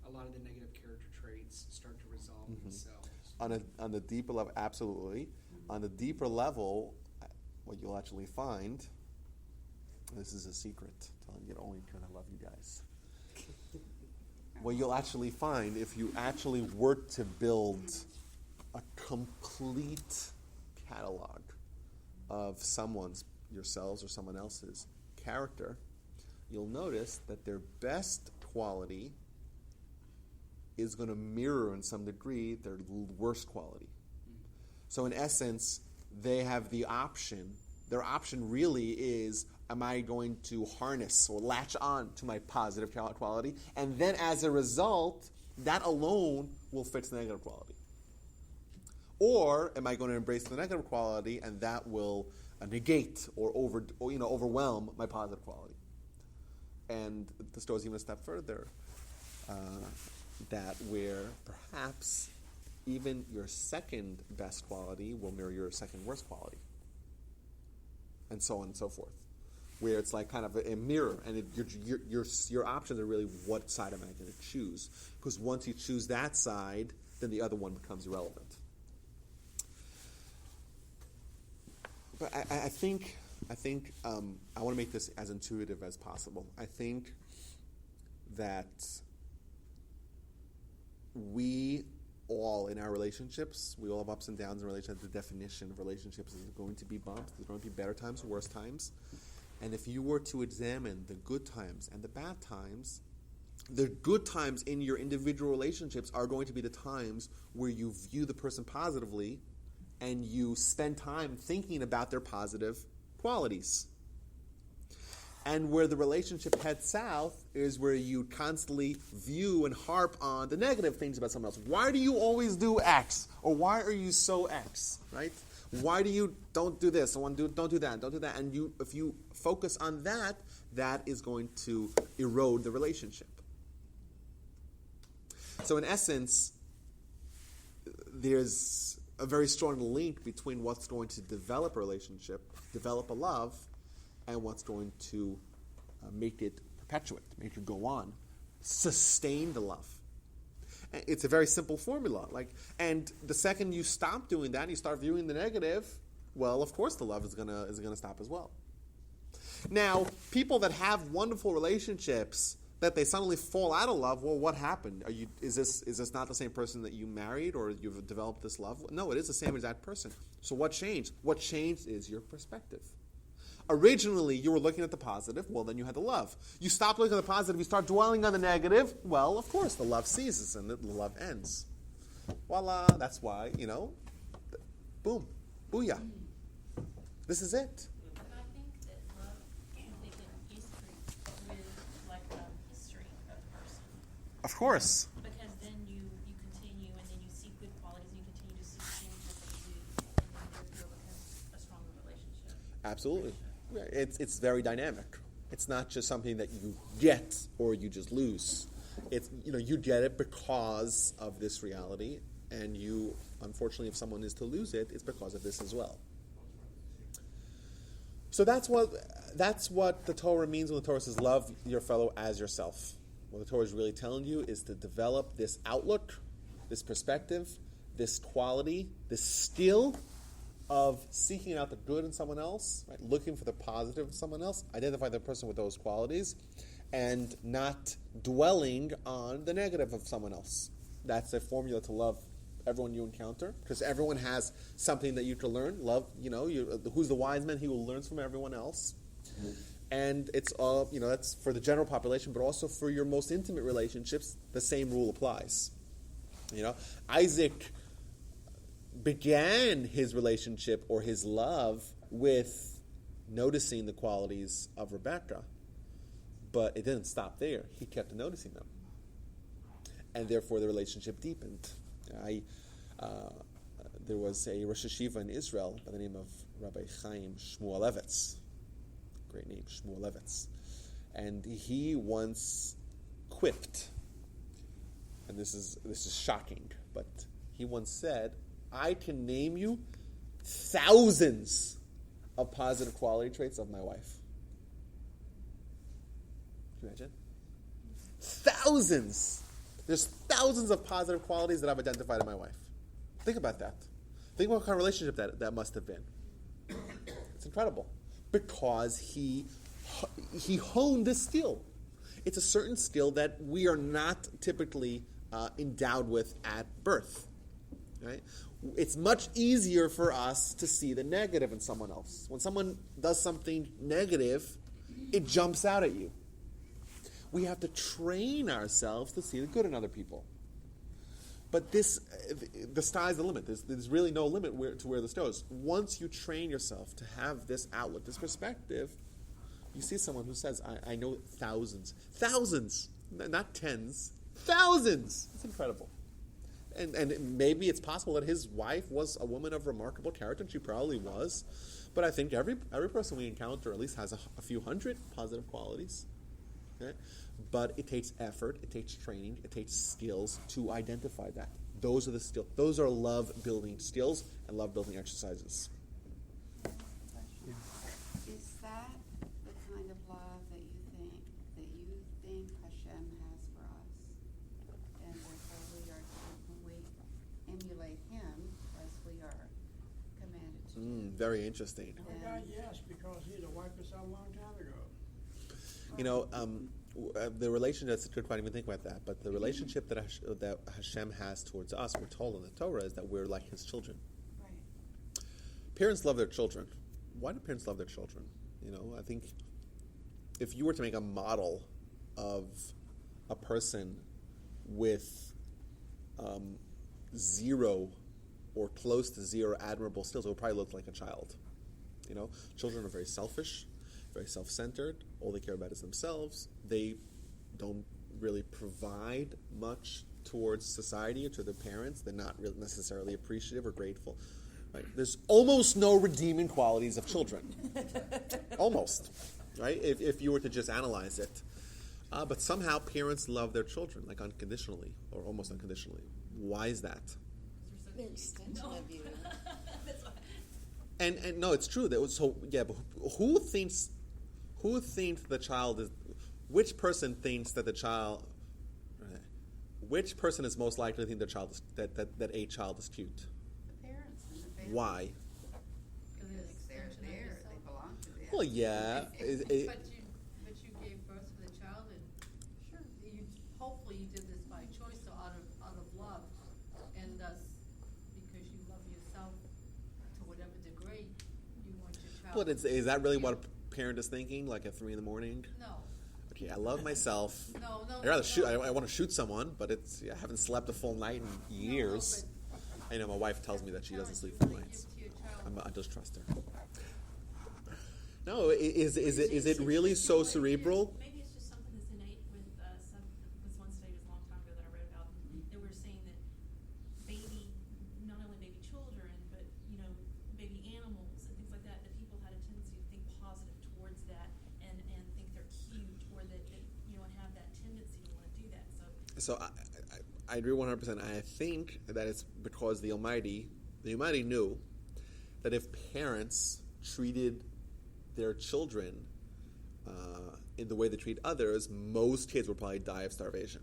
a lot of the negative character traits start to resolve themselves. On the deeper level, absolutely. On the deeper level, what you'll actually find, this is a secret, telling you only because I love you guys. What you'll actually find, if you actually were to build a complete catalog of yourselves or someone else's character, you'll notice that their best quality is going to mirror in some degree their worst quality. So in essence, they have the option. Their option really is, am I going to harness or latch on to my positive quality? And then as a result, that alone will fix the negative quality. Or am I going to embrace the negative quality and that will negate or overwhelm my positive quality? And this goes even a step further, that where perhaps even your second best quality will mirror your second worst quality, and so on and so forth, where it's like kind of a mirror, and your options are really, what side am I going to choose? Because once you choose that side, then the other one becomes irrelevant. But I think I want to make this as intuitive as possible. I think that we all, in our relationships, we all have ups and downs in relationships. The definition of relationships is going to be bumps. There's going to be better times and worse times. And if you were to examine the good times and the bad times, the good times in your individual relationships are going to be the times where you view the person positively and you spend time thinking about their positive qualities. And where the relationship heads south is where you constantly view and harp on the negative things about someone else. Why do you always do X? Or why are you so X? Right? Why do you don't do this? Don't do that. Don't do that. And if you focus on that, that is going to erode the relationship. So in essence, there's a very strong link between what's going to develop a relationship, develop a love, and what's going to make it perpetuate, make it go on, sustain the love. It's a very simple formula. And the second you stop doing that and you start viewing the negative, well, of course the love is gonna stop as well. Now, people that have wonderful relationships, that they suddenly fall out of love, well, what happened? Is this not the same person that you married or you've developed this love? No, it is the same exact person. So what changed? What changed is your perspective. Originally, you were looking at the positive, well, then you had the love. You stop looking at the positive, you start dwelling on the negative, well, of course, the love ceases and the love ends. Voila, that's why, boom, booyah. This is it. But I think that love is in history with like a history of the person. Of course. Because then you continue and then you see good qualities and you continue to see things that they do and then therefore becomes a stronger relationship. Absolutely. It's very dynamic. It's not just something that you get or you just lose. It's you get it because of this reality, and you, unfortunately, if someone is to lose it, it's because of this as well. So that's what the Torah means when the Torah says, love your fellow as yourself. What the Torah is really telling you is to develop this outlook, this perspective, this quality, this skill of seeking out the good in someone else, right? Looking for the positive in someone else, identify the person with those qualities, and not dwelling on the negative of someone else. That's a formula to love everyone you encounter, because everyone has something that you can learn. Love, who's the wise man? He who learns from everyone else. Mm-hmm. And it's all, that's for the general population, but also for your most intimate relationships, the same rule applies. Isaac began his relationship or his love with noticing the qualities of Rebecca, but it didn't stop there. He kept noticing them, and therefore the relationship deepened. There was a Rosh Hashiva in Israel by the name of Rabbi Chaim Shmuelevitz, great name, Shmuelevitz, and he once quipped, and this is shocking, but he once said, I can name you thousands of positive quality traits of my wife. Can you imagine? Thousands. There's thousands of positive qualities that I've identified in my wife. Think about that. Think about what kind of relationship that must have been. It's incredible. Because he honed this skill. It's a certain skill that we are not typically endowed with at birth. Right? It's much easier for us to see the negative in someone else. When someone does something negative, it jumps out at you. We have to train ourselves to see the good in other people. But the sky's the limit. There's really no limit to where this goes. Once you train yourself to have this outlook, this perspective, you see someone who says, I know thousands, not tens, thousands. It's incredible. And maybe it's possible that his wife was a woman of remarkable character, and she probably was. But I think every person we encounter at least has a few hundred positive qualities. Okay? But it takes effort, it takes training, it takes skills to identify that. Those are the skills. Those are love-building skills and love-building exercises. Is that the kind of love that you think Hashem has for us? And therefore we emulate Him as we are commanded to do. Very interesting. Oh, God, yes, because He'd have wiped us out a long time ago. You know, the relationship, that's a good point, I didn't even think about that, but the relationship that Hashem has towards us, we're told in the Torah, is that we're like His children. Right. Parents love their children. Why do parents love their children? You know, I think if you were to make a model of a person with zero or close to zero admirable skills, it would probably look like a child. You know, children are very selfish, very self-centered. All they care about is themselves. They don't really provide much towards society or to their parents. They're not really necessarily appreciative or grateful. Right? There's almost no redeeming qualities of children. Almost. Right? If you were to just analyze it. But somehow parents love their children, like unconditionally or almost unconditionally. Why is that? They're extension of you. And no, it's true. But who thinks the child is? Which person thinks that the child? Which person is most likely to think that a child is cute? The parents and the family. Why? Because they're there. They belong to them. Well, yeah. But you gave birth to the child, and sure, hopefully you did this by choice, so out of love, and thus because you love yourself to whatever degree, you want your child. But is that really what a parent is thinking? Like at 3 a.m? No. Okay, I love myself. No. I rather shoot. I want to shoot someone, but I haven't slept a full night in years. I know my wife tells me that she doesn't sleep full nights. I just trust her. No, is it really so cerebral? Maybe it's just something that's innate with this one study was a long time ago that I read about. They were saying that not only baby children, but baby animals and things like that people had a tendency to think positive towards that and think they're cute or that have that tendency to want to do that. So I agree 100%. I think that it's because the Almighty knew that if parents treated their children in the way they treat others, most kids would probably die of starvation.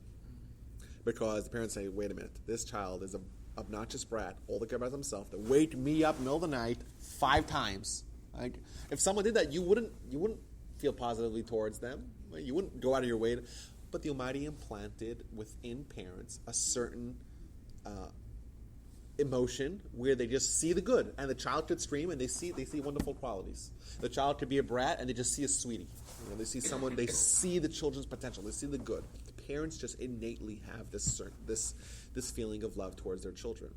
Because the parents say, wait a minute, this child is an obnoxious brat, all they care about themselves. They wake me up in the middle of the night 5 times. Like, if someone did that, you wouldn't feel positively towards them. Right? You wouldn't go out of your way but the Almighty implanted within parents a certain emotion where they just see the good, and the child could scream and they see wonderful qualities. The child could be a brat and they just see a sweetie. They see someone, they see the children's potential, they see the good. The parents just innately have this feeling of love towards their children.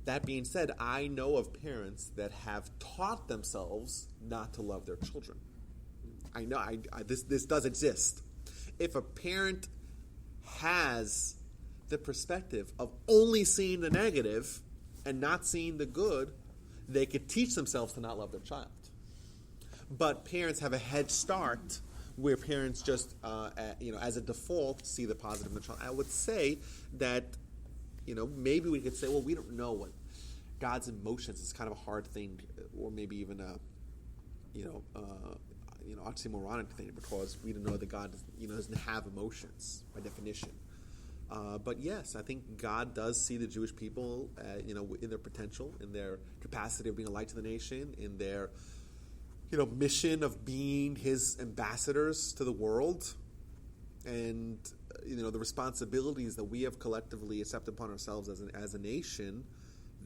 That being said, I know of parents that have taught themselves not to love their children. I know this does exist. If a parent has the perspective of only seeing the negative and not seeing the good, they could teach themselves to not love their child. But parents have a head start where parents just, as a default, see the positive in the child. I would say that, maybe we could say, well, we don't know what. God's emotions is kind of a hard thing, or maybe even a, oxymoronic thing, because we don't know that God, doesn't have emotions by definition. But yes, I think God does see the Jewish people, in their potential, in their capacity of being a light to the nation, in their, mission of being His ambassadors to the world, and the responsibilities that we have collectively accepted upon ourselves as a nation.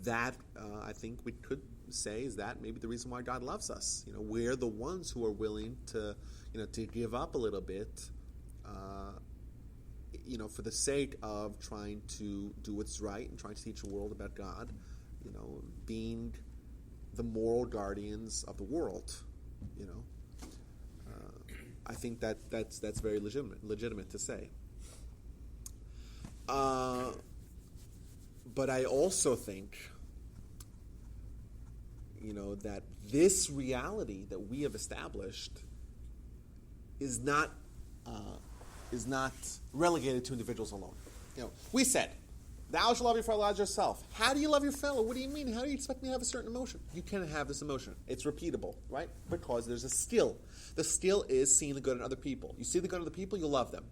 That I think we could say is that maybe the reason why God loves us. We're the ones who are willing to, to give up a little bit, for the sake of trying to do what's right and trying to teach the world about God, being the moral guardians of the world. I think that's very legitimate to say. But I also think, that this reality that we have established is not relegated to individuals alone. We said, "Thou shalt love your fellow as yourself." How do you love your fellow? What do you mean? How do you expect me to have a certain emotion? You can have this emotion. It's repeatable, right? Because there's a skill. The skill is seeing the good in other people. You see the good in other people, you love them.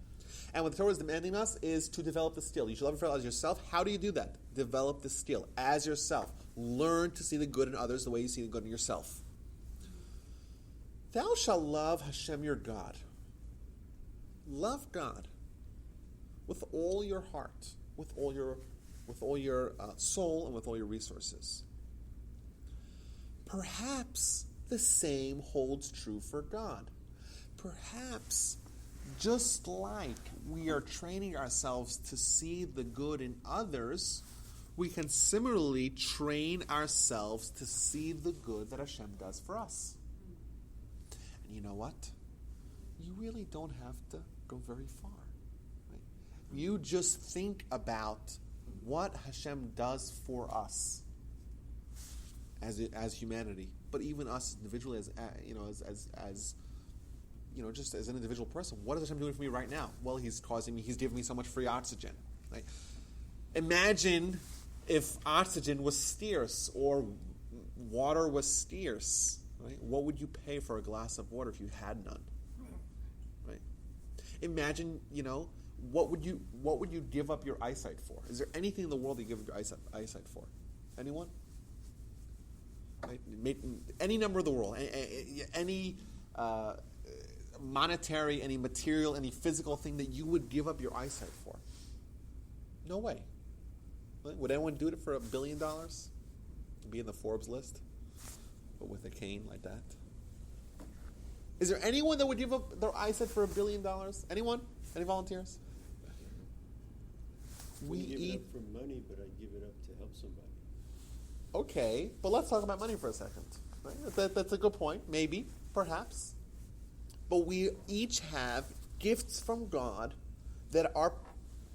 And what the Torah is demanding us is to develop the skill. You should love your fellow as yourself. How do you do that? Develop the skill as yourself. Learn to see the good in others the way you see the good in yourself. Thou shalt love Hashem your God. Love God with all your heart, with all your soul, and with all your resources. Perhaps the same holds true for God. Perhaps just like we are training ourselves to see the good in others, we can similarly train ourselves to see the good that Hashem does for us. And you know what? You really don't have to go very far. Right? You just think about what Hashem does for us as humanity, but even us individually, just as an individual person. What is Hashem doing for me right now? Well, He's giving me so much free oxygen. Right? Imagine if oxygen was scarce or water was scarce. Right? What would you pay for a glass of water if you had none? Right? Imagine, what would you give up your eyesight for? Is there anything in the world that you give up your eyesight for? Anyone? Right? Any number of the world, any monetary, any material, any physical thing that you would give up your eyesight for? No way. Would anyone do it for $1 billion? Be in the Forbes list, but with a cane like that? Is there anyone that would give up their eyesight for $1 billion? Anyone? Any volunteers? We give it up for money, but I give it up to help somebody. Okay, but let's talk about money for a second. Right? That's a good point. Maybe, perhaps. But we each have gifts from God that are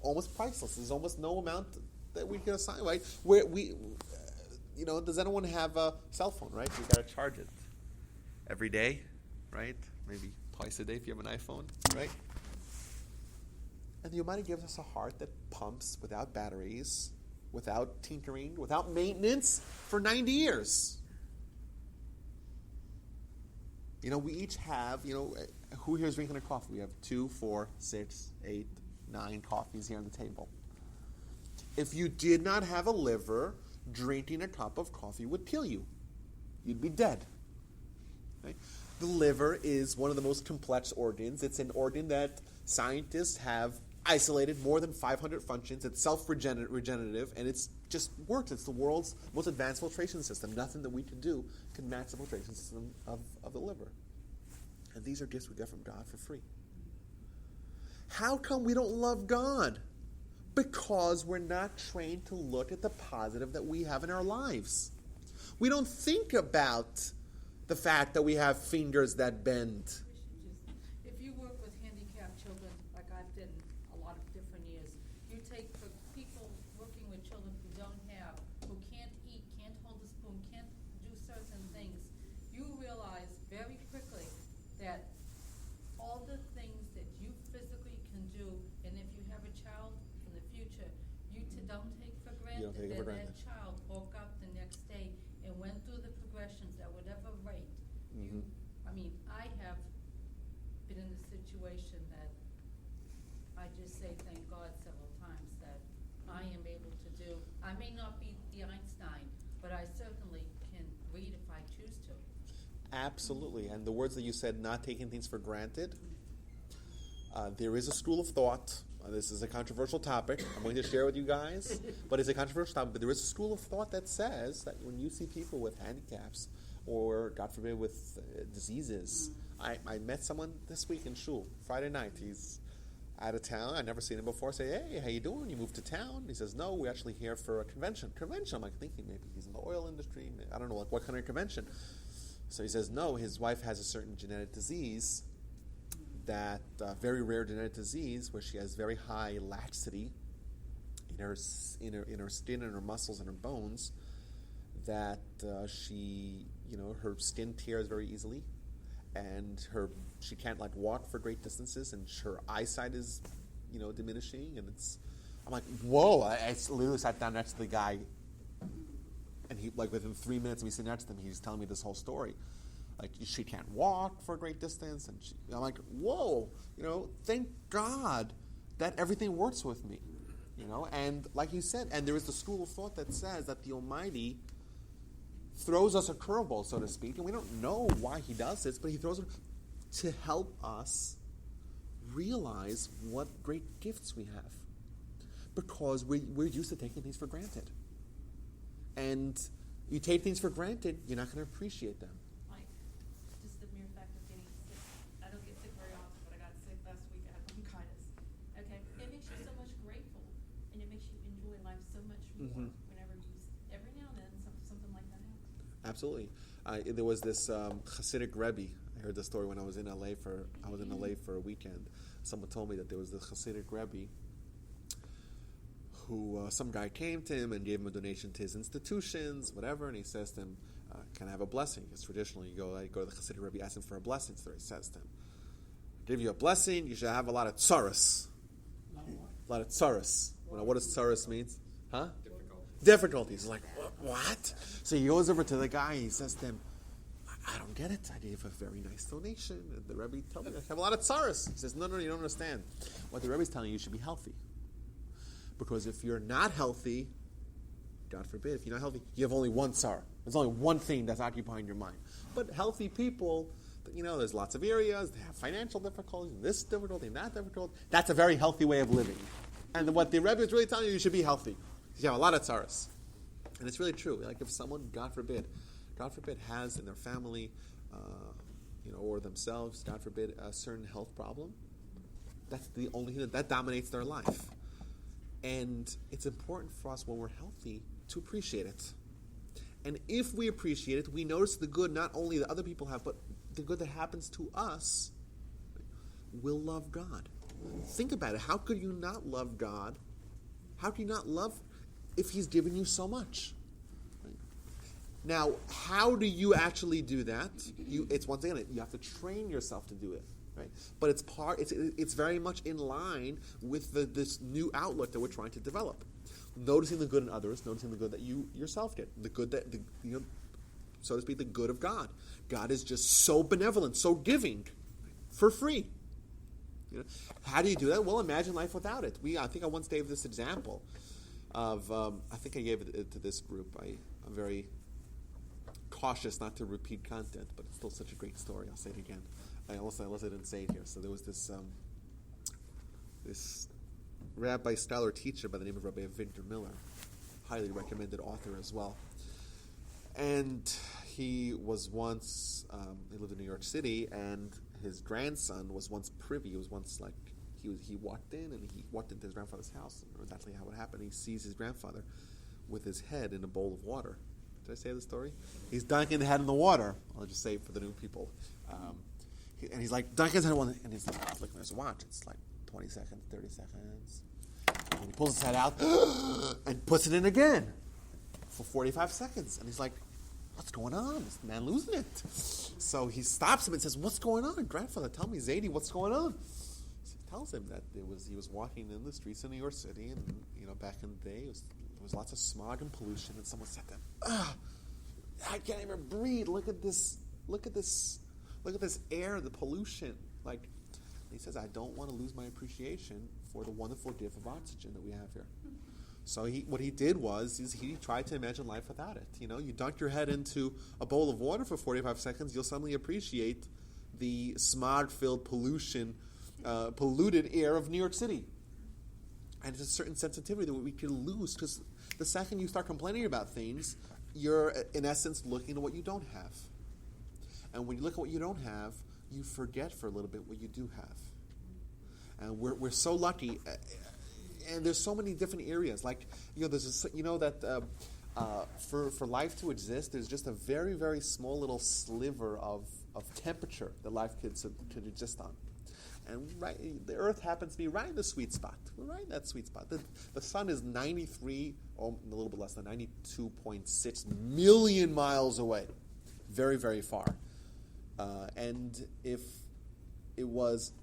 almost priceless. There's almost no amount that we can assign, right? Does anyone have a cell phone, right? You got to charge it every day, right? Maybe twice a day if you have an iPhone, right? And the Almighty gives us a heart that pumps without batteries, without tinkering, without maintenance for 90 years. We each have, who here is drinking a coffee? We have 2, 4, 6, 8, 9 coffees here on the table. If you did not have a liver, drinking a cup of coffee would kill you. You'd be dead. Right? The liver is one of the most complex organs. It's an organ that scientists have isolated more than 500 functions. It's self-regenerative, and it's just works. It's the world's most advanced filtration system. Nothing that we can do can match the filtration system of the liver. And these are gifts we get from God for free. How come we don't love God? Because we're not trained to look at the positive that we have in our lives. We don't think about the fact that we have fingers that bend. If you work with handicapped children, like I've done a lot of different years, you take for people working with children who don't have, who can't eat, can't hold a spoon, can't do certain things, you realize very quickly that all the things that you physically can do, and if you have a child in the future, you don't take for granted that that child woke up the next situation that I just say thank God several times that I am able to do. I may not be the Einstein, but I certainly can read if I choose to. Absolutely. And the words that you said, not taking things for granted, there is a school of thought. This is a controversial topic. I'm going to share with you guys, but it's a controversial topic. But there is a school of thought that says that when you see people with handicaps or, God forbid, with diseases, I met someone this week in shul, Friday night. He's out of town. I'd never seen him before. I say, hey, how you doing? You moved to town? He says, no, we're actually here for a convention. Convention? I'm like thinking maybe he's in the oil industry. I don't know, like what kind of convention. So he says, no, his wife has a certain genetic disease, that very rare genetic disease where she has very high laxity in her skin and her muscles and her bones, that she, her skin tears very easily, and she can't like walk for great distances, and her eyesight is, diminishing, and I'm like, whoa! I literally sat down next to the guy, and he, like, within 3 minutes of me sitting next to him, he's telling me this whole story. Like, she can't walk for a great distance, and I'm like, whoa! Thank God that everything works with me, And like you said, and there is the school of thought that says that the Almighty throws us a curveball, so to speak, and we don't know why He does this, but He throws it to help us realize what great gifts we have, because we're used to taking things for granted. And you take things for granted, you're not going to appreciate them. Like, just the mere fact of getting sick. I don't get sick very often, but I got sick last week. I had bronchitis. Okay? It makes you so much grateful, and it makes you enjoy life so much more whenever every now and then something like that happens. Absolutely. There was this Hasidic Rebbe. I heard the story when I was in LA for a weekend. Someone told me that there was this Hasidic Rebbe who some guy came to him and gave him a donation to his institutions, whatever, and he says to him, can I have a blessing? Because traditionally you go to the Hasidic Rebbe, ask him for a blessing, so he says to him, I'll give you a blessing, you should have a lot of tsaros. A lot of tsaros. What does tsaros mean? Huh? Difficulties. He's like, what? So he goes over to the guy, he says to him, I don't get it. I gave a very nice donation. And the Rebbe told me I have a lot of tsaros. He says, no, you don't understand. What the Rebbe's telling you should be healthy. Because if you're not healthy, God forbid, if you're not healthy, you have only one tsar. There's only one thing that's occupying your mind. But healthy people, there's lots of areas. They have financial difficulties, this difficulty, and that difficulty. That's a very healthy way of living. And what the Rebbe is really telling you should be healthy. You have a lot of tsaros. And it's really true. Like if someone, God forbid, has in their family, or themselves, God forbid, a certain health problem, that's the only thing that dominates their life. And it's important for us when we're healthy to appreciate it. And if we appreciate it, we notice the good not only that other people have, but the good that happens to us. We'll love God. Think about it. How could you not love God? How can you not love if He's given you so much? Right? Now, how do you actually do that? It's once again, you have to train yourself to do it. Right? But it's very much in line with this new outlook that we're trying to develop. Noticing the good in others, noticing the good that you yourself get, the good that so to speak, the good of God. God is just so benevolent, so giving, for free. How do you do that? Well, imagine life without it. I think I once gave this example of. I think I gave it to this group. I'm very cautious not to repeat content, but it's still such a great story. I'll say it again. Unless I didn't say it here. So there was this rabbi, scholar, teacher by the name of Rabbi Victor Miller, highly recommended author as well. And he was once, he lived in New York City, and his grandson was once privy. He was once like, he walked in, and he walked into his grandfather's house, or exactly how it happened. He sees his grandfather with his head in a bowl of water. Did I say the story? He's dunking the head in the water. I'll just say it for the new people. And he's like, dunking his head in water, and he's like, looking at his watch. It's like 20 seconds, 30 seconds. And he pulls his head out and puts it in again for 45 seconds. And he's like, what's going on? Is the man losing it? So he stops him and says, what's going on? Grandfather, tell me, Zadie, what's going on? So he tells him that he was walking in the streets of New York City, and back in the day, there was lots of smog and pollution, and someone said to him, I can't even breathe. Look at this air, the pollution. Like, He says, I don't want to lose my appreciation for the wonderful gift of oxygen that we have here. So what he did was he tried to imagine life without it. You dunk your head into a bowl of water for 45 seconds, you'll suddenly appreciate the smog-filled polluted air of New York City. And it's a certain sensitivity that we can lose, because the second you start complaining about things, you're, in essence, looking at what you don't have. And when you look at what you don't have, you forget for a little bit what you do have. And we're so lucky. And there's so many different areas. Like, there's that for life to exist, there's just a very, very small little sliver of temperature that life could exist on. And the Earth happens to be right in the sweet spot. We're right in that sweet spot. The sun is 93, or a little bit less than 92.6 million miles away. Very, very far. And if it was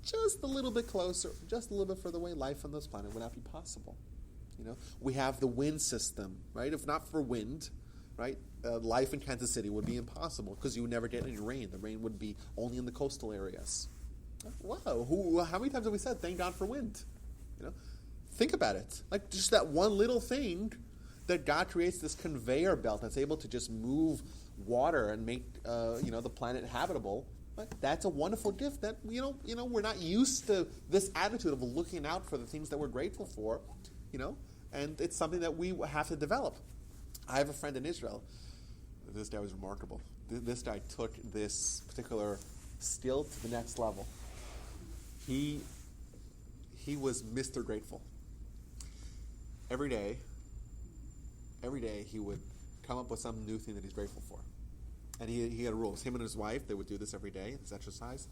just a little bit closer, just a little bit further away, life on this planet would not be possible. We have the wind system, right? If not for wind, right, life in Kansas City would be impossible, because you would never get any rain. The rain would be only in the coastal areas. Wow, how many times have we said, thank God for wind? Think about it. Like, just that one little thing that God creates, this conveyor belt that's able to just move water and make the planet habitable. That's a wonderful gift that we're not used to this attitude of looking out for the things that we're grateful for, and it's something that we have to develop. I have a friend in Israel. This guy was remarkable. This guy took this particular skill to the next level. He was Mr. Grateful. Every day he would come up with some new thing that he's grateful for. And he had rules. Him and his wife, they would do this every day, this exercise.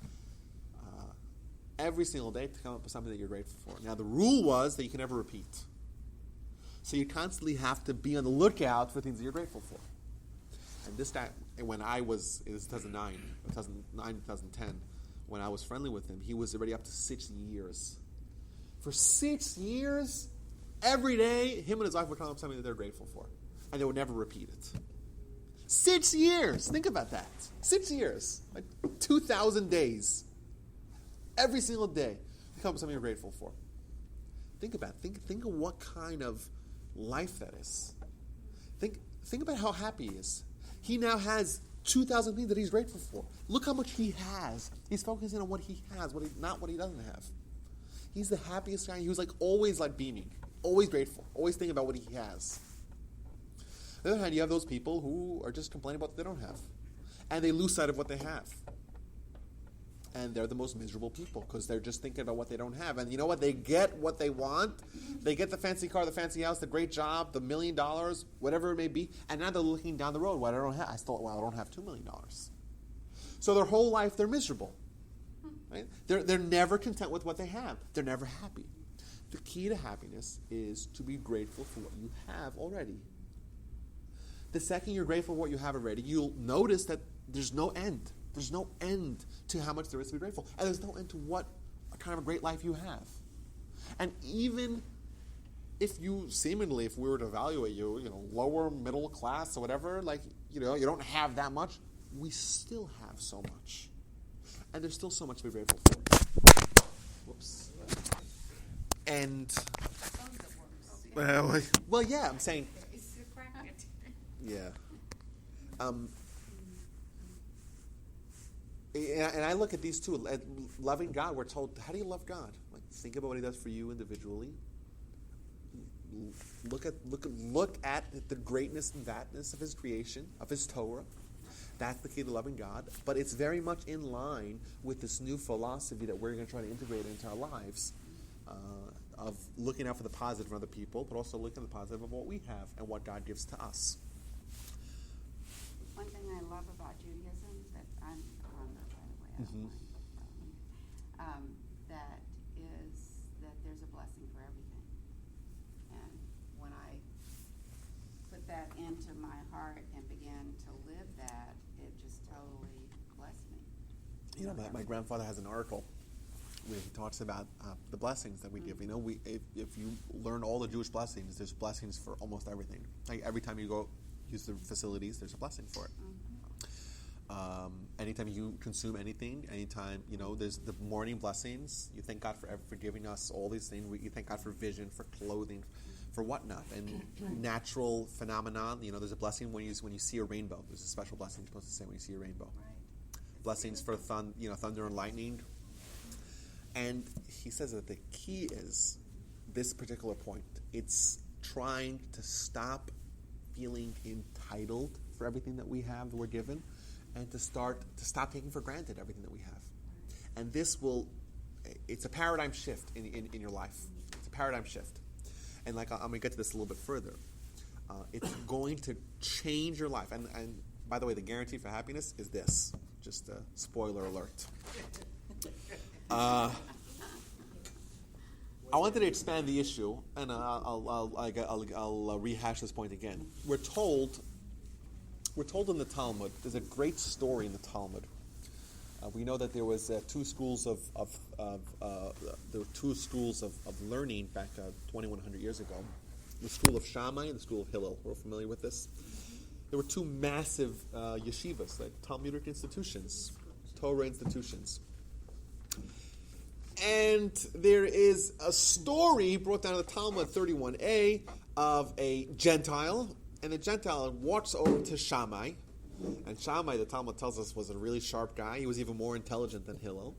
Every single day to come up with something that you're grateful for. Now, the rule was that you can never repeat. So you constantly have to be on the lookout for things that you're grateful for. And this guy, when it was 2009, 2010, when I was friendly with him, he was already up to 6 years. For 6 years, every day, him and his wife would come up with something that they're grateful for. And they would never repeat it. 6 years! Think about that. 6 years. Like 2,000 days. Every single day, you come up with something you're grateful for. Think about it. Think of what kind of life that is. Think about how happy he is. He now has 2,000 things that he's grateful for. Look how much he has. He's focusing on what he has, not what he doesn't have. He's the happiest guy. He was always beaming, always grateful, always thinking about what he has. On the other hand, you have those people who are just complaining about what they don't have. And they lose sight of what they have. And they're the most miserable people, because they're just thinking about what they don't have. And you know what? They get what they want. They get the fancy car, the fancy house, the great job, the $1 million, whatever it may be. And now they're looking down the road. What I don't have? I don't have $2 million. So their whole life, they're miserable. Right? They're never content with what they have. They're never happy. The key to happiness is to be grateful for what you have already. The second you're grateful for what you have already, you'll notice that there's no end. There's no end to how much there is to be grateful. And there's no end to what kind of a great life you have. And even if we were to evaluate you, lower middle class or whatever, you don't have that much, we still have so much. And there's still so much to be grateful for. Whoops. And, well, yeah, I'm saying, yeah. And I look at these two. Loving God, we're told, how do you love God? Think about what He does for you individually. Look at the greatness and vastness of His creation, of His Torah. That's the key to loving God. But it's very much in line with this new philosophy that we're going to try to integrate into our lives, of looking out for the positive of other people, but also looking at the positive of what we have and what God gives to us. One thing I love about Judaism, that I'm by the way, I don't mind, that is that there's a blessing for everything. And when I put that into my heart and began to live that, it just totally blessed me. My grandfather has an article where he talks about the blessings that we give. If you learn all the Jewish blessings, there's blessings for almost everything. Every time you go use the facilities, there's a blessing for it. Anytime you consume anything, anytime, there's the morning blessings. You thank God for giving us all these things. You thank God for vision, for clothing, for whatnot. And natural phenomenon, there's a blessing when you see a rainbow. There's a special blessing you're supposed to say when you see a rainbow. Right. Blessings for thunder and lightning. And he says that the key is this particular point. It's trying to stop feeling entitled for everything that we have, that we're given, and to stop taking for granted everything that we have. And it's a paradigm shift in your life. It's a paradigm shift. And I'm going to get to this a little bit further. It's going to change your life. And by the way, the guarantee for happiness is this. Just a spoiler alert. I wanted to expand the issue, and I'll rehash this point again. We're told in the Talmud. There's a great story in the Talmud. We know that there was two schools of learning back 2,100 years ago. The school of Shammai and the school of Hillel. We're familiar with this. There were two massive yeshivas, like Talmudic institutions, Torah institutions. And there is a story brought down in the Talmud 31a of a Gentile, and the Gentile walks over to Shammai, and Shammai, the Talmud tells us, was a really sharp guy. He was even more intelligent than Hillel,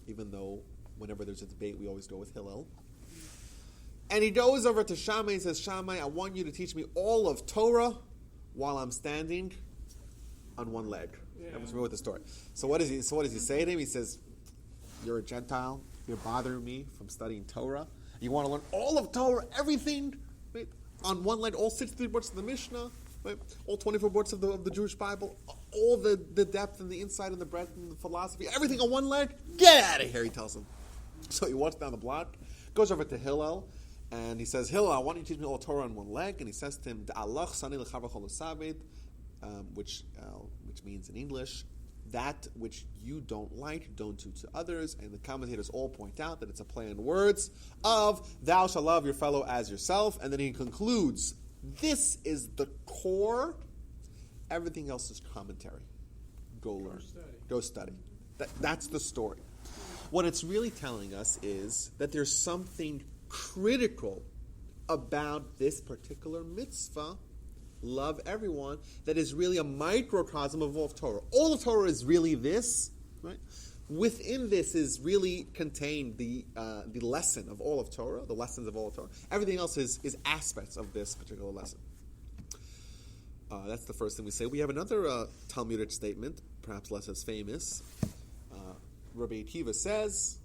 even though whenever there's a debate, we always go with Hillel. And he goes over to Shammai and says, Shammai, I want you to teach me all of Torah while I'm standing on one leg. Yeah. Everyone's familiar with the story. So what does he say to him? He says, you're a Gentile. You're bothering me from studying Torah. You want to learn all of Torah, everything, right? On one leg, all 63 books of the Mishnah, right? All 24 books of the Jewish Bible, all the depth and the insight and the breadth and the philosophy, everything on one leg? Get out of here, he tells him. So he walks down the block, goes over to Hillel, and he says, Hillel, I want you to teach me all Torah on one leg. And he says to him, which means in English, that which you don't like, don't do to others. And the commentators all point out that it's a play on words of thou shalt love your fellow as yourself. And then he concludes, this is the core. Everything else is commentary. Go learn. Go study. That's the story. What it's really telling us is that there's something critical about this particular mitzvah, love everyone, that is really a microcosm of all of Torah. All of Torah is really this, right? Within this is really contained the lesson of all of Torah, the lessons of all of Torah. Everything else is aspects of this particular lesson. That's the first thing we say. We have another Talmudic statement, perhaps less as famous. Rabbi Akiva says,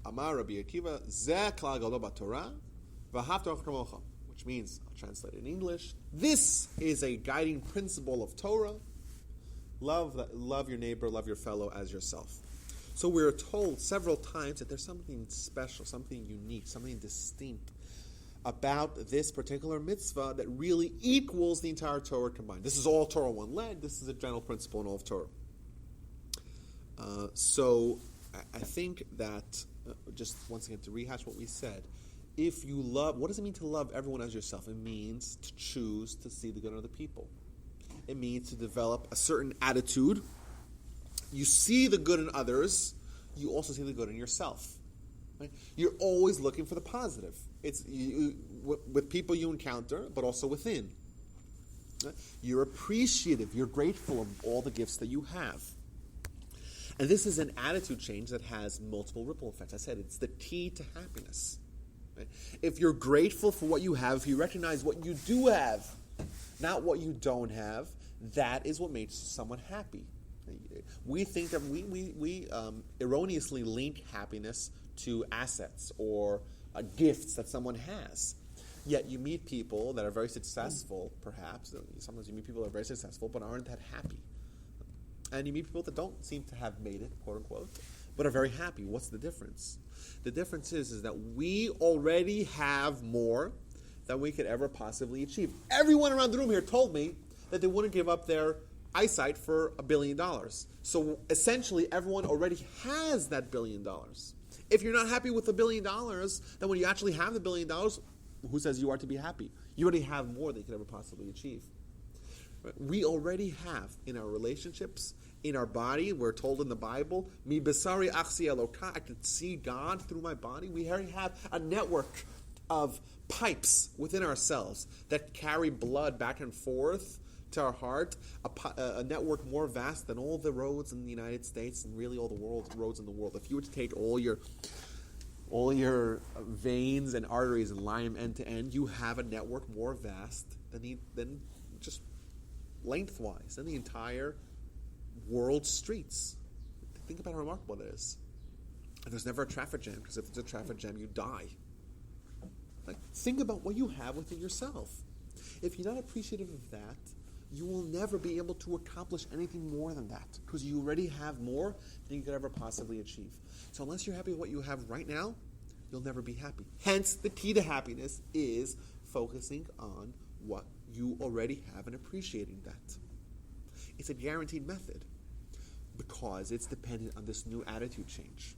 Amar Rabbi Akiva, Zeh klal gadol b'Torah, v'ahavta l'recha kamocha, which means, I'll translate it in English, this is a guiding principle of Torah. Love your neighbor, love your fellow as yourself. So we're told several times that there's something special, something unique, something distinct about this particular mitzvah that really equals the entire Torah combined. This is all Torah one leg. This is a general principle in all of Torah. So I think that, just once again to rehash what we said, if you love, what does it mean to love everyone as yourself? It means to choose to see the good in other people. It means to develop a certain attitude. You see the good in others, you also see the good in yourself. Right? You're always looking for the positive. It's with people you encounter, but also within. Right? You're appreciative, you're grateful of all the gifts that you have. And this is an attitude change that has multiple ripple effects. I said it's the key to happiness. Right? If you're grateful for what you have, if you recognize what you do have, not what you don't have, that is what makes someone happy. We think that we erroneously link happiness to assets or gifts that someone has. Yet you meet people that are very successful, perhaps. Sometimes you meet people that are very successful but aren't that happy. And you meet people that don't seem to have made it, quote unquote, but are very happy. What's the difference? The difference is that we already have more than we could ever possibly achieve. Everyone around the room here told me that they wouldn't give up their eyesight for $1 billion. So essentially, everyone already has that $1 billion. If you're not happy with $1 billion, then when you actually have the $1 billion, who says you are to be happy? You already have more than you could ever possibly achieve. We already have in our relationships, in our body, we're told in the Bible, Mi besari achsi Eloka, I can see God through my body. We already have a network of pipes within ourselves that carry blood back and forth to our heart, a network more vast than all the roads in the United States and really all the roads in the world. If you were to take all your veins and arteries and line them end to end, you have a network more vast than just lengthwise than the entire world's streets. Think about how remarkable that is. And there's never a traffic jam, because if there's a traffic jam, you die. Like, think about what you have within yourself. If you're not appreciative of that, you will never be able to accomplish anything more than that, because you already have more than you could ever possibly achieve. So unless you're happy with what you have right now, you'll never be happy. Hence, the key to happiness is focusing on what you already have and appreciating that. It's a guaranteed method because it's dependent on this new attitude change.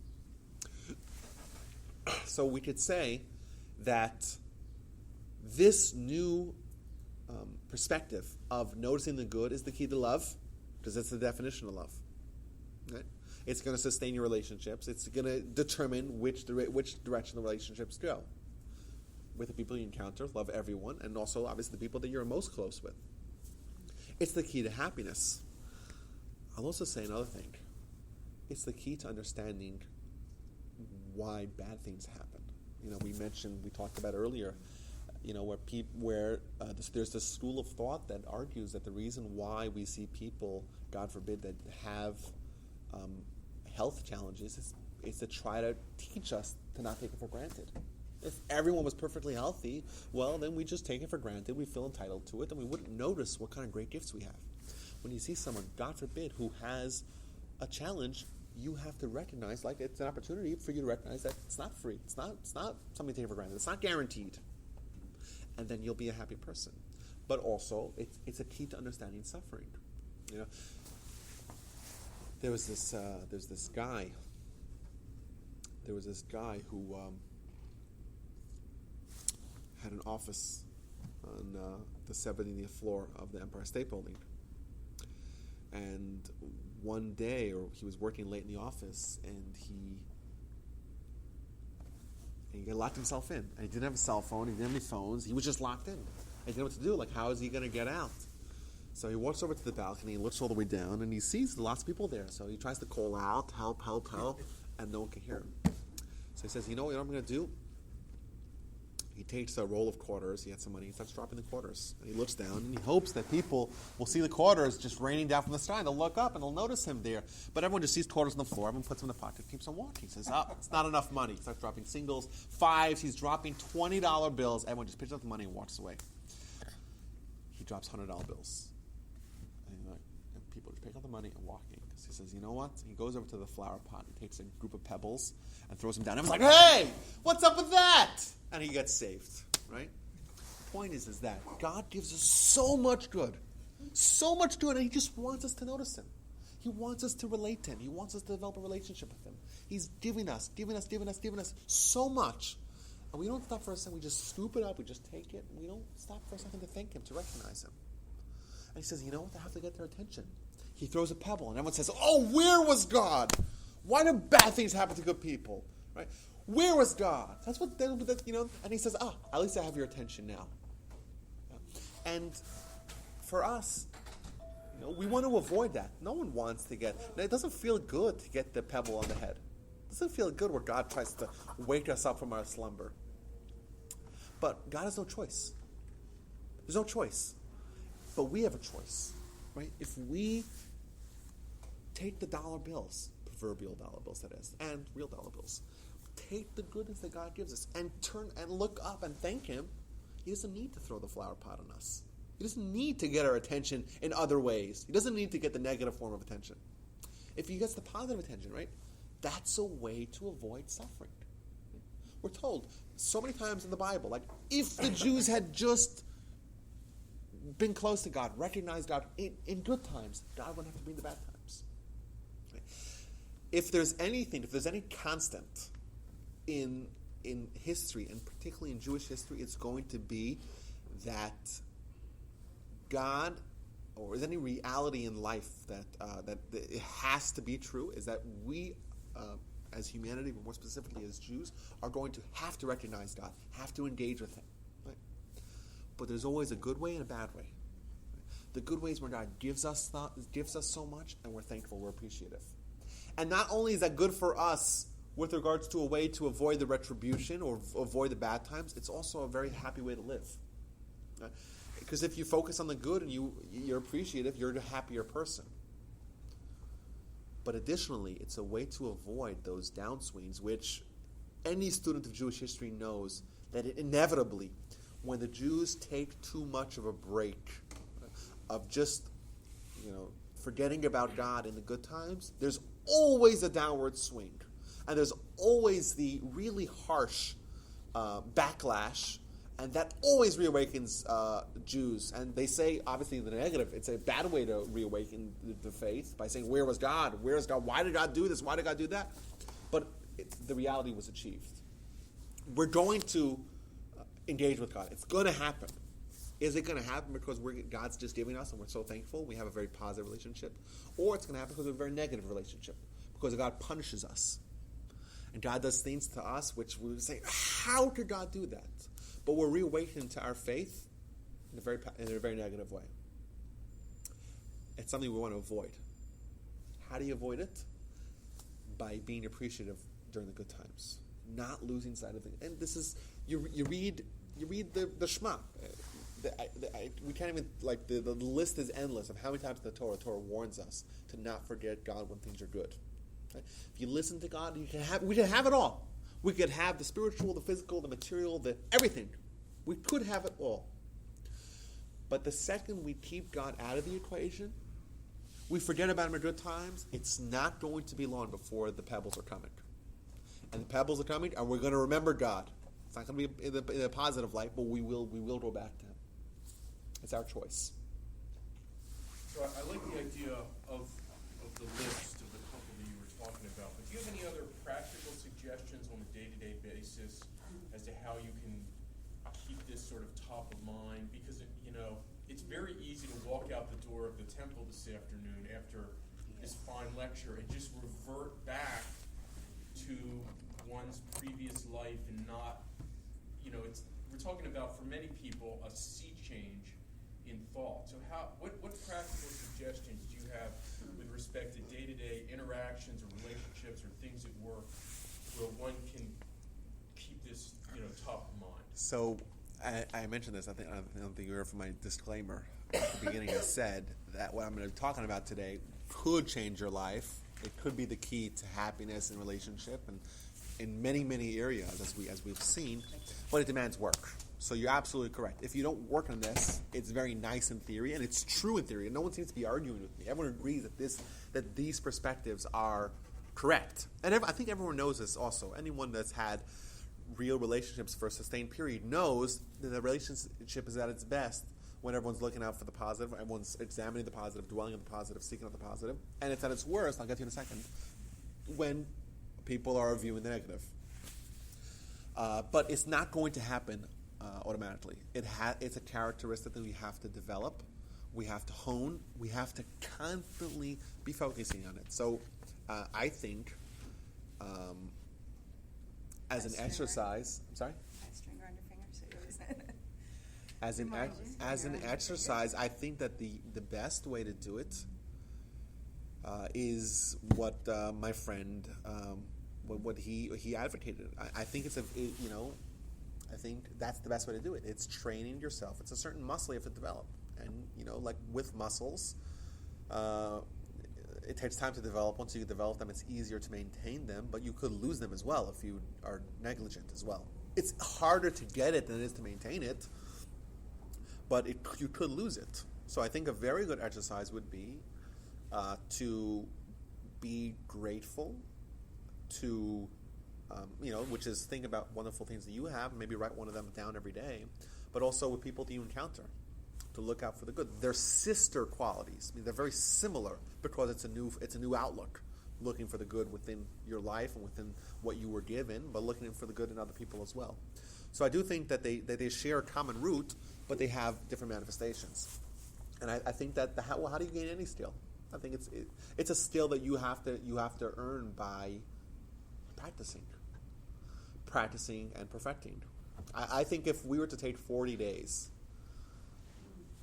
So we could say that this new perspective of noticing the good is the key to love, because it's the definition of love. Right? It's going to sustain your relationships. It's going to determine which direction the relationships go. With the people you encounter, love everyone, and also obviously the people that you're most close with. It's the key to happiness. I'll also say another thing. It's the key to understanding why bad things happen. We talked about earlier, where there's this school of thought that argues that the reason why we see people, God forbid, that have health challenges is to try to teach us to not take it for granted. If everyone was perfectly healthy, well, then we just take it for granted, we feel entitled to it, and we wouldn't notice what kind of great gifts we have. When you see someone, God forbid, who has a challenge, you have to recognize, like, it's an opportunity for you to recognize that it's not free. It's not something to take for granted. It's not guaranteed. And then you'll be a happy person. But also, it's a key to understanding suffering. There's this guy who had an office on the 70th floor of the Empire State Building. And one day, he was working late in the office, and he locked himself in. And he didn't have a cell phone, he didn't have any phones, he was just locked in. And he didn't know what to do, like, how is he going to get out? So he walks over to the balcony, and looks all the way down, and he sees lots of people there. So he tries to call out, help, help, help, and no one can hear him. So he says, you know what I'm going to do? He takes a roll of quarters, he had some money, he starts dropping the quarters. And he looks down, and he hopes that people will see the quarters just raining down from the sky, and they'll look up, and they'll notice him there. But everyone just sees quarters on the floor, everyone puts them in the pocket, keeps on walking. He says, it's not enough money. He starts dropping singles, fives, he's dropping $20 bills. Everyone just picks up the money and walks away. He drops $100 bills. And people just pick up the money and walking. He says, you know what? He goes over to the flower pot, he takes a group of pebbles and throws them down. Everyone's like, hey, what's up with that? And he gets saved, right? The point is that God gives us so much good, and he just wants us to notice him. He wants us to relate to him. He wants us to develop a relationship with him. He's giving us so much. And we don't stop for a second. We just scoop it up. We just take it. And we don't stop for a second to thank him, to recognize him. And he says, you know what? I have to get their attention. He throws a pebble, and everyone says, oh, where was God? Why do bad things happen to good people? Right? Where was God? That's what, and he says, at least I have your attention now. And for us, we want to avoid that. No one wants to it doesn't feel good to get the pebble on the head. It doesn't feel good where God tries to wake us up from our slumber. But God has no choice. There's no choice. But we have a choice, right? If we take the dollar bills, proverbial dollar bills that is, and real dollar bills, take the goodness that God gives us and turn and look up and thank him, he doesn't need to throw the flower pot on us. He doesn't need to get our attention in other ways. He doesn't need to get the negative form of attention. If he gets the positive attention, right, that's a way to avoid suffering. We're told so many times in the Bible, like, if the Jews had just been close to God, recognized God in good times, God wouldn't have to be in the bad times. Right? If there's any constant in history, and particularly in Jewish history, it's going to be that God or is any reality in life that it has to be true, is that we, as humanity, but more specifically as Jews, are going to have to recognize God, have to engage with Him. Right? But there's always a good way and a bad way. The good way is where God gives us so much, and we're thankful, we're appreciative. And not only is that good for us with regards to a way to avoid the retribution or avoid the bad times, it's also a very happy way to live. Right? Because if you focus on the good and you're appreciative, you're a happier person. But additionally, it's a way to avoid those downswings, which any student of Jewish history knows that inevitably, when the Jews take too much of a break of just, forgetting about God in the good times, there's always a downward swing. And there's always the really harsh backlash, and that always reawakens Jews. And they say, obviously, the negative, it's a bad way to reawaken the faith by saying, where was God? Where is God? Why did God do this? Why did God do that? But the reality was achieved. We're going to engage with God. It's going to happen. Is it going to happen because God's just giving us and we're so thankful, we have a very positive relationship? Or it's going to happen because we have a very negative relationship, because God punishes us. And God does things to us which we would say, how could God do that? But we're reawakened to our faith in a very negative way. It's something we want to avoid. How do you avoid it? By being appreciative during the good times, not losing sight of it. And this is you read the Shema. We can't even, the list is endless of how many times the Torah warns us to not forget God when things are good. Right? If you listen to God, we can have it all. We could have the spiritual, the physical, the material, everything. We could have it all. But the second we keep God out of the equation, we forget about Him in good times, it's not going to be long before the pebbles are coming. And the pebbles are coming, and we're going to remember God. It's not going to be in a positive light, but we will go back to Him. It's our choice. So I like the idea of the list of the couple that you were talking about, but do you have any other practical suggestions on a day-to-day basis as to how you can keep this sort of top of mind? Because it's very easy to walk out the door of the temple this afternoon after this fine lecture and just revert back to one's previous life and not, we're talking about, for many people, a sea change in thought. So what practical suggestions do you have with respect to day-to-day interactions or relationships or things at work where one can keep this, top of mind? So I mentioned this. I don't think you heard from my disclaimer at the beginning. I said that what I'm going to be talking about today could change your life. It could be the key to happiness and relationship, and in many, many areas, as we've seen. But it demands work. So you're absolutely correct. If you don't work on this, it's very nice in theory, and it's true in theory. And no one seems to be arguing with me. Everyone agrees that these perspectives are correct. And I think everyone knows this also. Anyone that's had real relationships for a sustained period knows that the relationship is at its best when everyone's looking out for the positive, everyone's examining the positive, dwelling on the positive, seeking out the positive. And it's at its worst, I'll get to you in a second, when people are viewing the negative. But it's not going to happen automatically. It's a characteristic that we have to develop, we have to hone, we have to constantly be focusing on it. So I think as an exercise, I'm sorry? Stringer on your finger, so you always As an exercise, I think that the best way to do it is what my friend what he advocated. I think I think that's the best way to do it. It's training yourself. It's a certain muscle you have to develop, and like with muscles, it takes time to develop. Once you develop them, it's easier to maintain them, but you could lose them as well if you are negligent as well. It's harder to get it than it is to maintain it, but you could lose it. So I think a very good exercise would be to be grateful, to which is think about wonderful things that you have, and maybe write one of them down every day, but also with people that you encounter, to look out for the good. They're sister qualities. I mean, they're very similar because it's a new outlook, looking for the good within your life and within what you were given, but looking for the good in other people as well. So I do think that they share a common root, but they have different manifestations. And I think that how do you gain any skill? I think it's a skill that you have to earn by practicing and perfecting. I think if we were to take 40 days,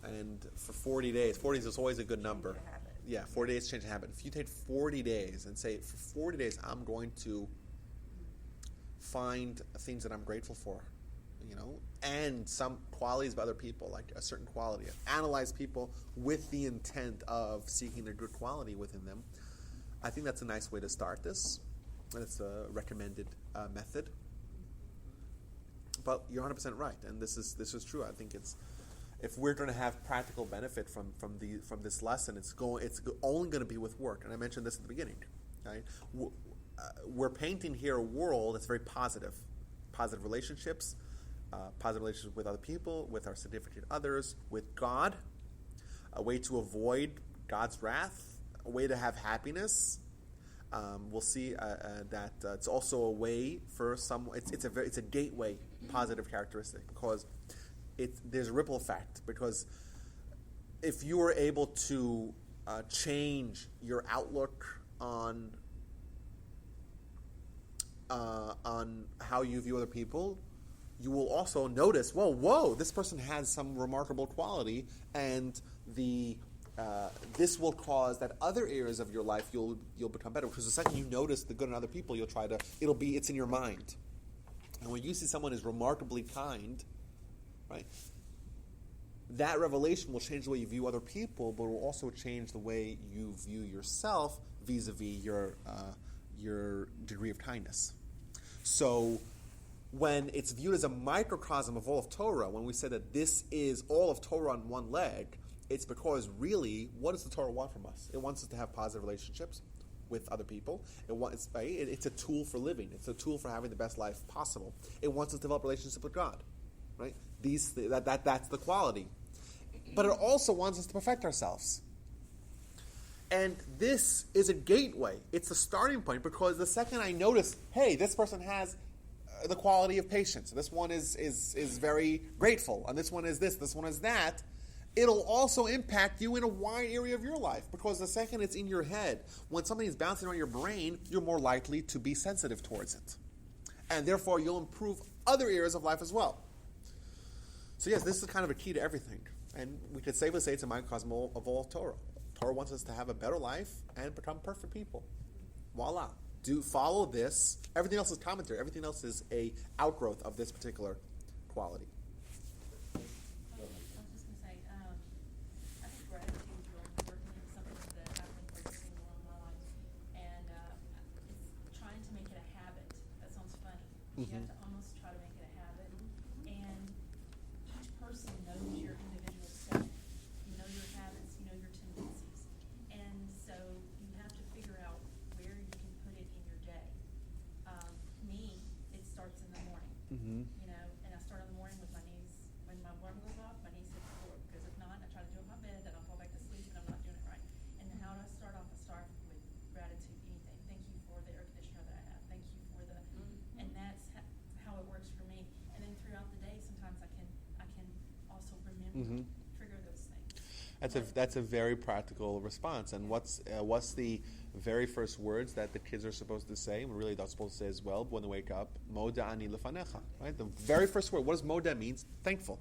and for 40 days is always a good number. Change a habit. Yeah, 40 days change a habit. If you take 40 days and say, for 40 days, I'm going to find things that I'm grateful for, and some qualities of other people, like a certain quality. Analyze people with the intent of seeking their good quality within them. I think that's a nice way to start this. And it's a recommended method. But you're 100% right, and this is true. I think if we're going to have practical benefit from this lesson, it's only going to be with work. And I mentioned this at the beginning. Right? We're painting here a world that's very positive relationships, positive relationships with other people, with our significant others, with God, a way to avoid God's wrath, a way to have happiness. We'll see that it's also a way for some. It's a gateway positive characteristic, because there's a ripple effect. Because if you are able to change your outlook on how you view other people, you will also notice, whoa, this person has some remarkable quality, and this will cause that other areas of your life you'll become better. Because the second you notice the good in other people, you'll try to. It's in your mind, and when you see someone is remarkably kind, right, that revelation will change the way you view other people, but it will also change the way you view yourself vis-a-vis your degree of kindness. So when it's viewed as a microcosm of all of Torah, when we say that this is all of Torah on one leg, it's because really, what does the Torah want from us? It wants us to have positive relationships with other people. It's a tool for living. It's a tool for having the best life possible. It wants us to develop a relationship with God, right? That's the quality. But it also wants us to perfect ourselves. And this is a gateway. It's a starting point, because the second I notice, hey, this person has the quality of patience, this one is very grateful, and this one is this one is that, it'll also impact you in a wide area of your life, because the second it's in your head, when something is bouncing around your brain, you're more likely to be sensitive towards it. And therefore, you'll improve other areas of life as well. So yes, this is kind of a key to everything. And we could safely say it's a microcosm of all Torah. Torah wants us to have a better life and become perfect people. Voila. Follow this. Everything else is commentary. Everything else is a outgrowth of this particular quality. I was just going to say, I think gratitude is really important. It's something that I've been practicing more in my life. And it's trying to make it a habit. That sounds funny. You have to almost try to make it a habit. And each person knows your individual self. You know your habits, you know your tendencies. And so you have to figure out where you can put it in your day. Me, it starts in the morning. And I start in the morning with my knees. When my alarm goes off, my knees hit the floor. Because if not, I try to do it in my bed, then I'll fall back to sleep, and I'm not doing it right. And how do I start off? I start with gratitude, anything. Thank you for the air conditioner that I have. Thank you for the, and that's how it works for me. And then throughout the day, sometimes I can also remember, trigger those things. That's a very practical response. And what's the very first words that the kids are supposed to say? And really, they're supposed to say as well when they wake up. Moda ani lefanecha. Right. The very first word. What does moda means? Thankful.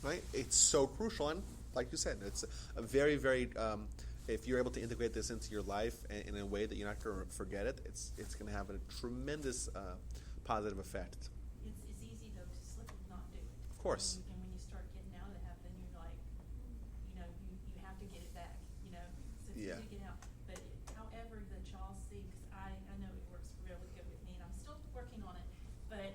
Right. It's so crucial, and like you said, it's a very, very. If you're able to integrate this into your life in a way that you're not going to forget it, it's going to have a tremendous positive effect. It's easy though to slip and not do it. Of course. And when you start getting out of the habit, then you're like, you have to get it back. So it's easy to get out. But however that y'all see, because I know it works really good with me, and I'm still working on it. But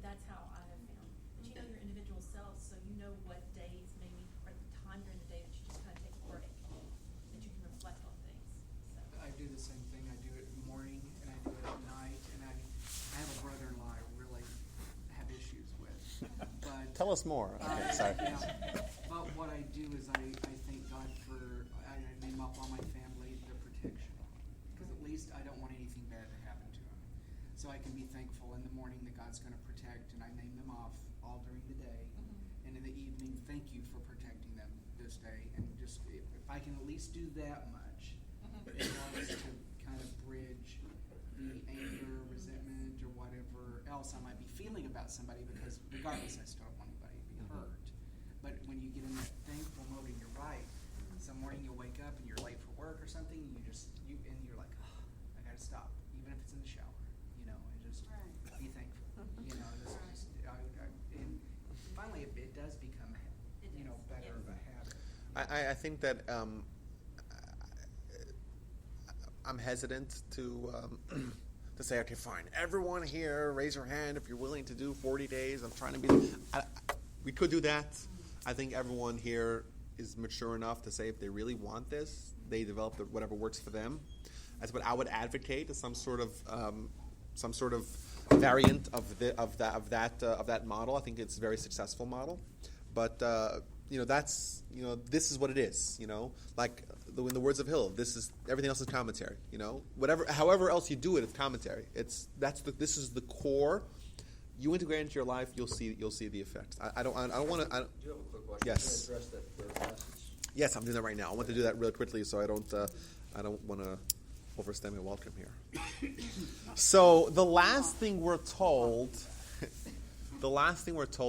that's how I have found. But you know your individual self, so you know what days maybe or the time during the day that you just kind of take a break, that you can reflect on things. So. I do the same thing. I do it in the morning and I do it at night. And I have a brother-in-law I really have issues with. But Tell us more. Okay, sorry. Yeah. But what I do is I thank God for, I name up all my family, their protection. Because at least I don't want anything bad to happen to them. So I can be thankful in the morning that God's going to protect, and I name them off all during the day. And in the evening, thank you for protecting them this day. And least do that much in order to kind of bridge the anger, resentment, or whatever else I might be feeling about somebody, because regardless, I still don't want anybody to be hurt. But when you get in that thankful mode and you're right, some morning you'll wake up and you're late for work or something, and you're like, oh, I gotta stop, even if it's in the shower, and just be thankful, and finally it does become, better of a habit. I think that I'm hesitant to say, okay, fine, everyone here, raise your hand if you're willing to do 40 days. I'm trying to be. We could do that. I think everyone here is mature enough to say if they really want this, they develop whatever works for them. That's what I would advocate, is some sort of variant of that model. I think it's a very successful model, but this is what it is. Like in the words of Hill, this is everything else is commentary. However else you do it, it's commentary. This is the core. You integrate it into your life, you'll see the effects. I don't want to. Do you have a quick question? Yes. Can you address that third passage? Yes, I'm doing that right now. I want to do that real quickly, so I don't want to overstay my welcome here. So the last thing we're told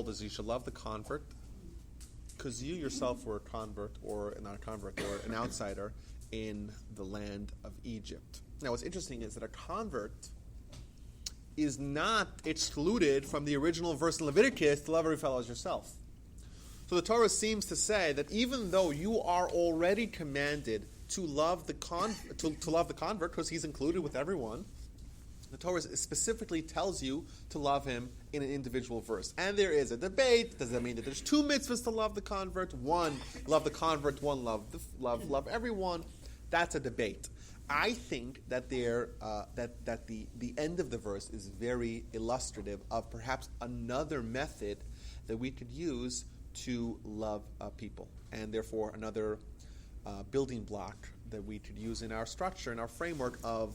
is you should love the convert, because you yourself were a convert, or not a convert, or an outsider in the land of Egypt. Now, what's interesting is that a convert is not excluded from the original verse in Leviticus to love every fellow as yourself. So the Torah seems to say that even though you are already commanded to love the convert, because he's included with everyone, the Torah specifically tells you to love him in an individual verse. And there is a debate. Does that mean that there's two mitzvahs to love the convert? One, love the convert. One, love everyone. That's a debate. I think that the end of the verse is very illustrative of perhaps another method that we could use to love people, and therefore another building block that we could use in our structure, in our framework of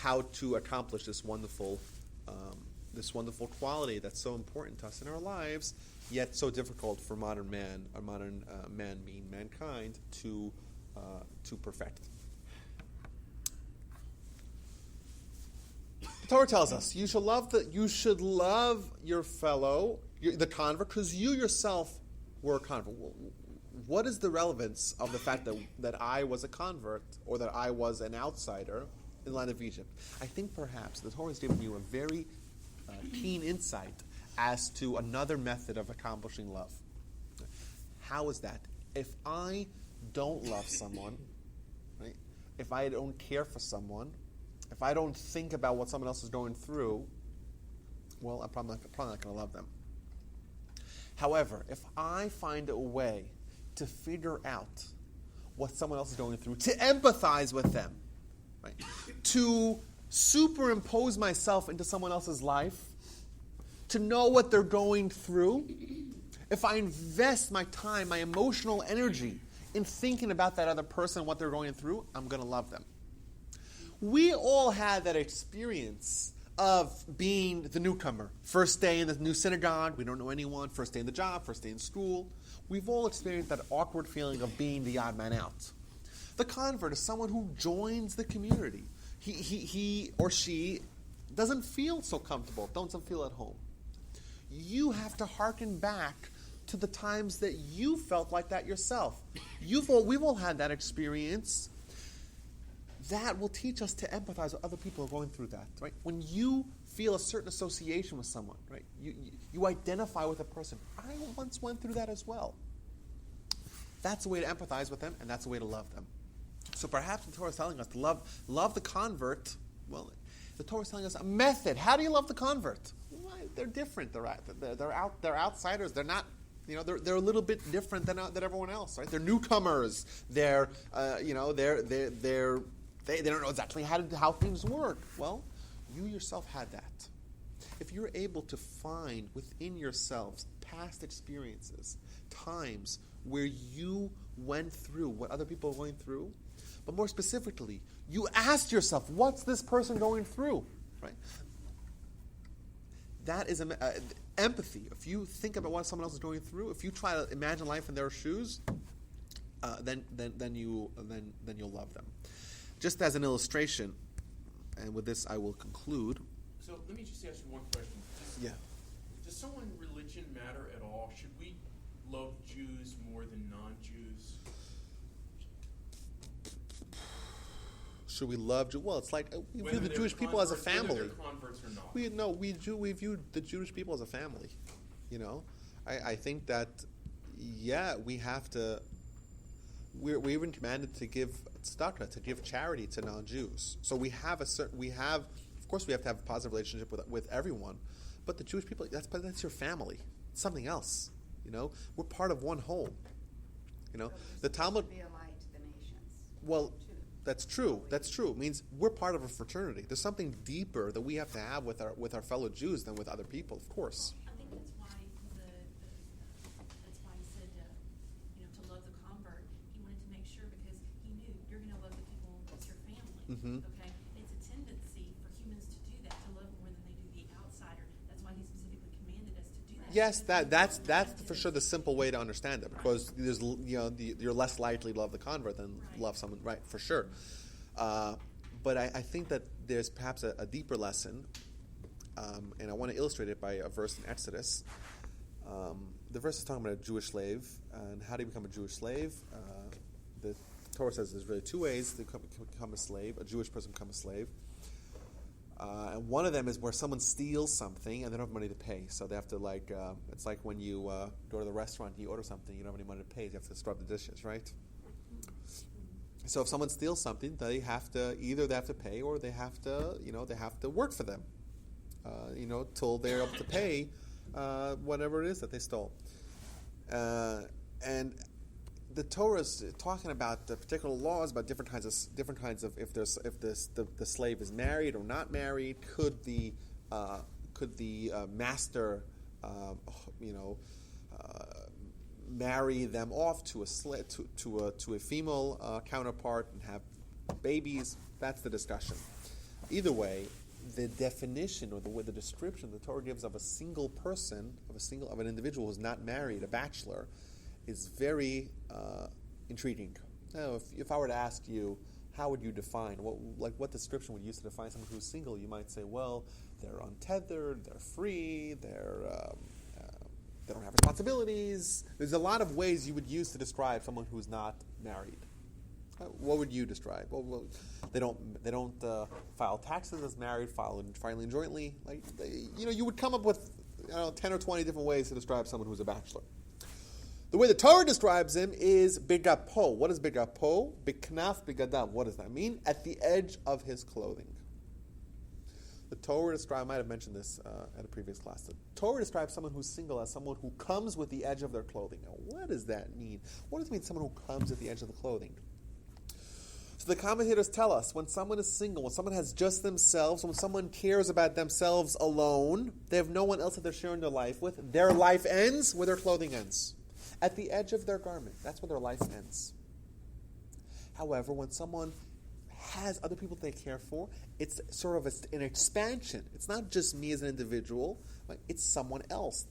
how to accomplish this wonderful quality that's so important to us in our lives, yet so difficult for modern man, meaning mankind, to perfect. The Torah tells us you should love your fellow, the convert, because you yourself were a convert. What is the relevance of the fact that I was a convert, or that I was an outsider in the land of Egypt? I think perhaps the Torah has given you a very keen insight as to another method of accomplishing love. How is that? If I don't love someone, right? If I don't care for someone, if I don't think about what someone else is going through, well, I'm probably not going to love them. However, if I find a way to figure out what someone else is going through, to empathize with them, right? To superimpose myself into someone else's life, to know what they're going through, if I invest my time, my emotional energy in thinking about that other person, what they're going through, I'm going to love them. We all had that experience of being the newcomer. First day in the new synagogue, we don't know anyone. First day in the job, first day in school. We've all experienced that awkward feeling of being the odd man out. The convert is someone who joins the community. He or she doesn't feel so comfortable, doesn't feel at home. You have to hearken back to the times that you felt like that yourself. We've all had that experience. That will teach us to empathize with other people who are going through that, right? When you feel a certain association with someone, right? You identify with a person. I once went through that as well. That's a way to empathize with them, and that's a way to love them. So perhaps the Torah is telling us to love the convert. Well, the Torah is telling us a method. How do you love the convert? Well, they're different. They're outsiders. They're not. They're a little bit different than everyone else, right? They're newcomers. They don't know exactly how things work. Well, you yourself had that. If you're able to find within yourselves past experiences, times where you went through what other people are going through, but more specifically, you asked yourself, what's this person going through? Right? That is empathy. If you think about what someone else is going through, if you try to imagine life in their shoes, then you'll love them. Just as an illustration, and with this I will conclude. So let me just ask you one question. Does someone's religion matter at all? Should we love Jews more than non-Jews? Should we love Jews? Well, it's like we view the they're Jewish people as a converts- whether family. they're converts or not. We view the Jewish people as a family. You know, I think that we have to. We're even commanded to give tzedakah, to give charity to non-Jews. So we have of course, we have to have a positive relationship with everyone, but the Jewish people, that's your family. It's something else. You know, we're part of one whole. You know, the Talmud. Be a light to the nations. Well, too. that's true. That's true. It means we're part of a fraternity. There's something deeper that we have to have with our fellow Jews than with other people, of course. I think that's why that's why he said, to love the convert. He wanted to make sure because he knew you're going to love the people that's your family. Mhm. Okay, it's a tendency for humans to do that, to love more than they do the outsider. That's why he specifically commanded us to do that. Yes, that's for sure the simple way to understand it, because there's you're less likely to love the convert than love someone, right? For sure. But I think that there's perhaps a deeper lesson, and I want to illustrate it by a verse in Exodus. The verse is talking about a Jewish slave, and how do you become a Jewish slave? The Torah says there's really two ways to become a slave. A Jewish person become a slave. And one of them is where someone steals something and they don't have money to pay. So they have to it's like when you go to the restaurant, you order something, you don't have any money to pay, you have to scrub the dishes, right? So if someone steals something, they have to pay, or they have to work for them, till they're able to pay whatever it is that they stole. And the Torah is talking about the particular laws about different kinds of if the slave is married or not married. Could the master marry them off to a female counterpart and have babies? That's the discussion. Either way, the definition or the description the Torah gives of a single person, of an individual who's not married, a bachelor, is very intriguing. Now, if I were to ask you, how would you define what description would you use to define someone who's single? You might say, well, they're untethered, they're free, they don't have responsibilities. There's a lot of ways you would use to describe someone who's not married. What would you describe? Well, they don't file taxes as married, filing jointly. You would come up with 10 or 20 different ways to describe someone who's a bachelor. The way the Torah describes him is bigapo. What is bigapo? Biknaf bigadav. What does that mean? At the edge of his clothing. The Torah describes, I might have mentioned this at a previous class, the Torah describes someone who's single as someone who comes with the edge of their clothing. Now, what does that mean? What does it mean, someone who comes at the edge of the clothing? So the commentators tell us, when someone is single, when someone has just themselves, when someone cares about themselves alone, they have no one else that they're sharing their life with, their life ends where their clothing ends. At the edge of their garment. That's where their life ends. However, when someone has other people they care for, it's sort of an expansion. It's not just me as an individual, it's someone else.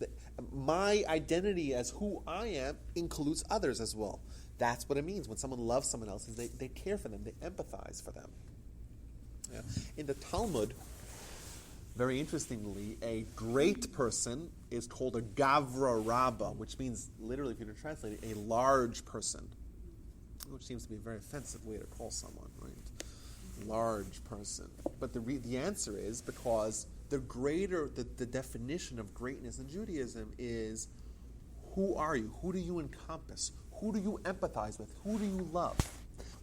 My identity as who I am includes others as well. That's what it means when someone loves someone else, is they care for them, they empathize for them. Yeah. In the Talmud, very interestingly, a great person is called a gavra rabba, which means, literally, if you translate it, a large person, which seems to be a very offensive way to call someone, right? Large person. But the answer is because the definition of greatness in Judaism is, who are you? Who do you encompass? Who do you empathize with? Who do you love?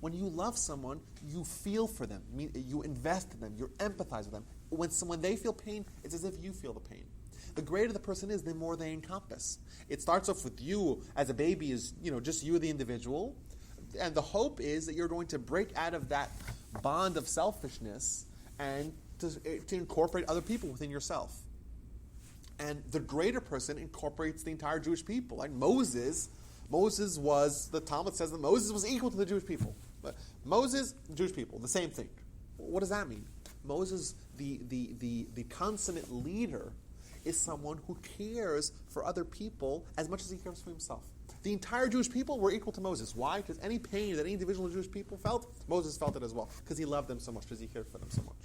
When you love someone, you feel for them. You invest in them. You empathize with them. When they feel pain, it's as if you feel the pain. The greater the person is, the more they encompass. It starts off with you as a baby, is just you, the individual, and the hope is that you're going to break out of that bond of selfishness and to incorporate other people within yourself. And the greater person incorporates the entire Jewish people. Like Moses was, the Talmud says that Moses was equal to the Jewish people. But Moses, Jewish people, the same thing. What does that mean? Moses, the consummate leader, is someone who cares for other people as much as he cares for himself. The entire Jewish people were equal to Moses. Why? Because any pain that any individual Jewish people felt, Moses felt it as well, because he loved them so much, because he cared for them so much.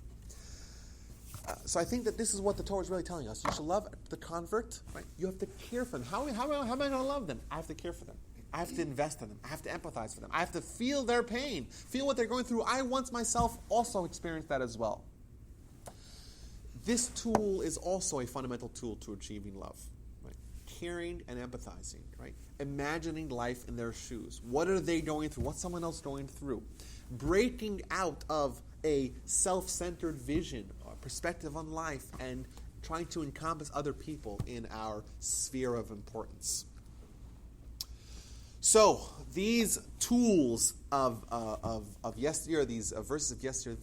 So I think that this is what the Torah is really telling us. You should love the convert, right? You have to care for them. How am I going to love them? I have to care for them. I have to invest in them. I have to empathize for them. I have to feel their pain, feel what they're going through. I once myself also experienced that as well. This tool is also a fundamental tool to achieving love. Right? Caring and empathizing, right? Imagining life in their shoes. What are they going through? What's someone else going through? Breaking out of a self-centered vision or perspective on life and trying to encompass other people in our sphere of importance. So these tools of yesteryear, these verses of yesteryear,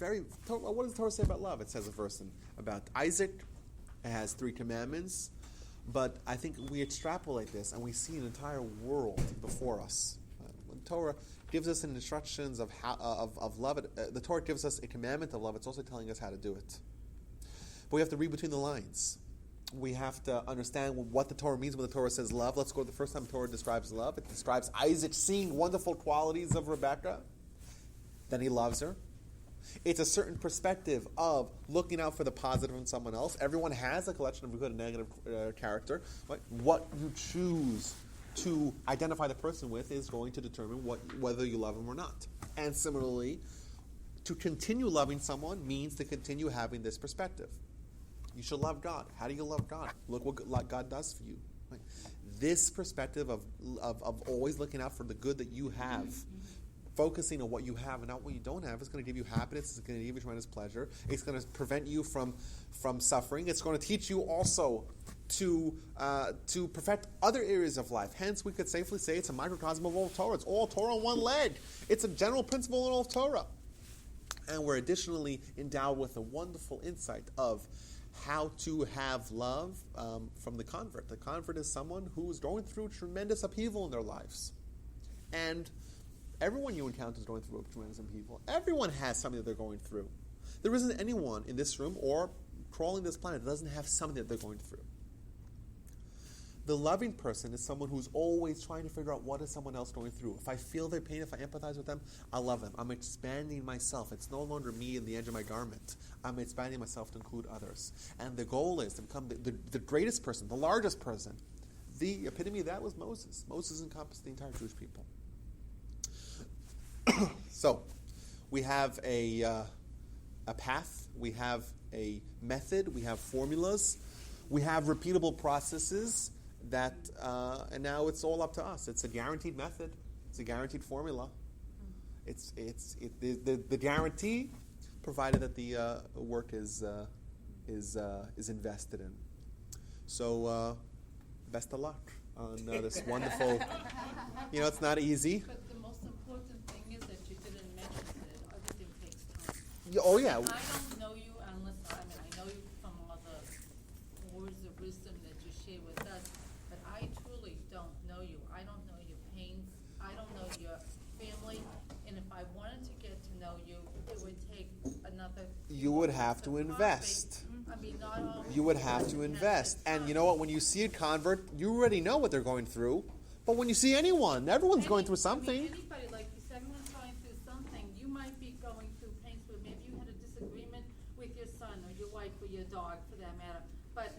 what does the Torah say about love? It says a verse about Isaac. It has 3 commandments. But I think we extrapolate this and we see an entire world before us. When the Torah gives us instructions of love, the Torah gives us a commandment of love. It's also telling us how to do it. But we have to read between the lines. We have to understand what the Torah means when the Torah says love. Let's go to the first time the Torah describes love. It describes Isaac seeing wonderful qualities of Rebekah. Then he loves her. It's a certain perspective of looking out for the positive in someone else. Everyone has a collection of good and negative character. But what you choose to identify the person with is going to determine whether you love them or not. And similarly, to continue loving someone means to continue having this perspective. You should love God. How do you love God? Look what God does for you. Right? This perspective of always looking out for the good that you have, focusing on what you have and not what you don't have, is going to give you happiness. It's going to give you tremendous pleasure. It's going to prevent you from suffering. It's going to teach you also to perfect other areas of life. Hence, we could safely say it's a microcosm of all Torah. It's all Torah on one leg. It's a general principle in all Torah. And we're additionally endowed with a wonderful insight of how to have love from the convert. The convert is someone who is going through tremendous upheaval in their lives. And everyone you encounter is going through a tremendous upheaval. Everyone has something that they're going through. There isn't anyone in this room or crawling this planet that doesn't have something that they're going through. The loving person is someone who's always trying to figure out what is someone else going through. If I feel their pain, if I empathize with them, I love them. I'm expanding myself. It's no longer me and the edge of my garment. I'm expanding myself to include others. And the goal is to become the greatest person, the largest person. The epitome of that was Moses. Moses encompassed the entire Jewish people. So, we have a path. We have a method. We have formulas. We have repeatable processes. And now it's all up to us. It's a guaranteed method. It's a guaranteed formula. It's the guarantee, provided that the work is invested in. So, best of luck on this wonderful. It's not easy. But the most important thing is that you didn't mention that everything takes time. Oh yeah. I don't know you unless I know you from all the words of wisdom that you share with us. But I truly don't know you. I don't know your pains. I don't know your family. And if I wanted to get to know you, it would take another. You would have to invest. Not always. You would have to invest. And you know what? When you see a convert, you already know what they're going through. But when you see everyone's going through something. Anybody, like you said, everyone's going through something. You might be going through pains where maybe you had a disagreement with your son or your wife or your dog, for that matter. But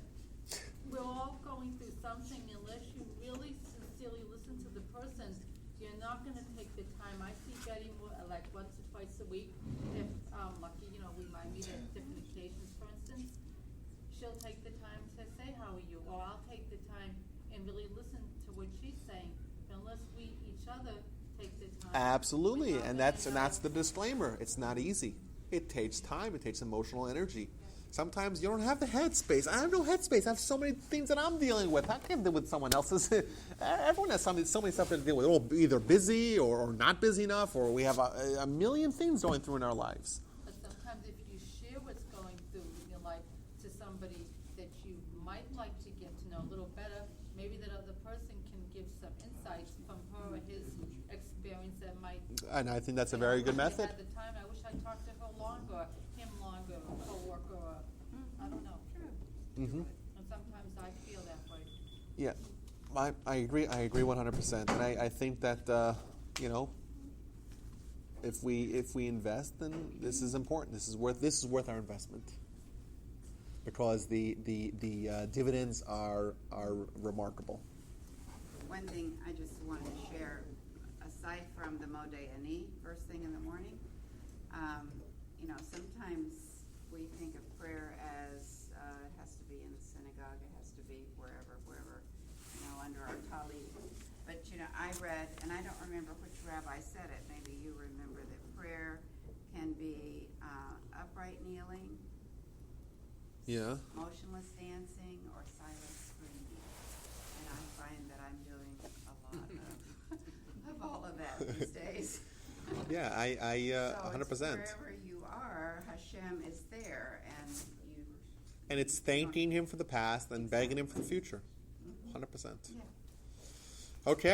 we're all going through something. Unless you really sincerely listen to the person, you're not going to take the time. I see Betty more, like once or twice a week. If lucky, we might meet at different occasions. For instance, she'll take the time to say, "How are you?" Or I'll take the time and really listen to what she's saying. Unless we each other take the time. Absolutely, and that's the disclaimer. It's not easy. It takes time. It takes emotional energy. Sometimes you don't have the headspace. I have no headspace. I have so many things that I'm dealing with. I can't deal with someone else's. Everyone has so many stuff to deal with. We're either busy or not busy enough, or we have a million things going through in our lives. But sometimes if you share what's going through in your life to somebody that you might like to get to know a little better, maybe that other person can give some insights from her or his experience that might. And I think that's a very good method. At the time, I wish I talked to her longer, him longer, a coworker, or I don't know. Mm-hmm. And sometimes I feel that way. Yeah. I agree 100%, and I think that if we invest, then this is important. This is worth our investment, because the dividends are remarkable. One thing I just wanted to share, aside from the Modeh Ani, first thing in the morning, sometimes we think of prayer as it has to be in the synagogue, it has to be wherever, under our tallit. But, I read, and I don't remember which rabbi said it, maybe you remember, that prayer can be upright kneeling, Yeah. motionless dancing, or silent screaming. And I find that I'm doing a lot of all of that these days. Yeah, I So 100%. it's wherever you are, Hashem is there, and you. And it's thanking him for the past and begging him for the future. 100%. Yeah. Okay.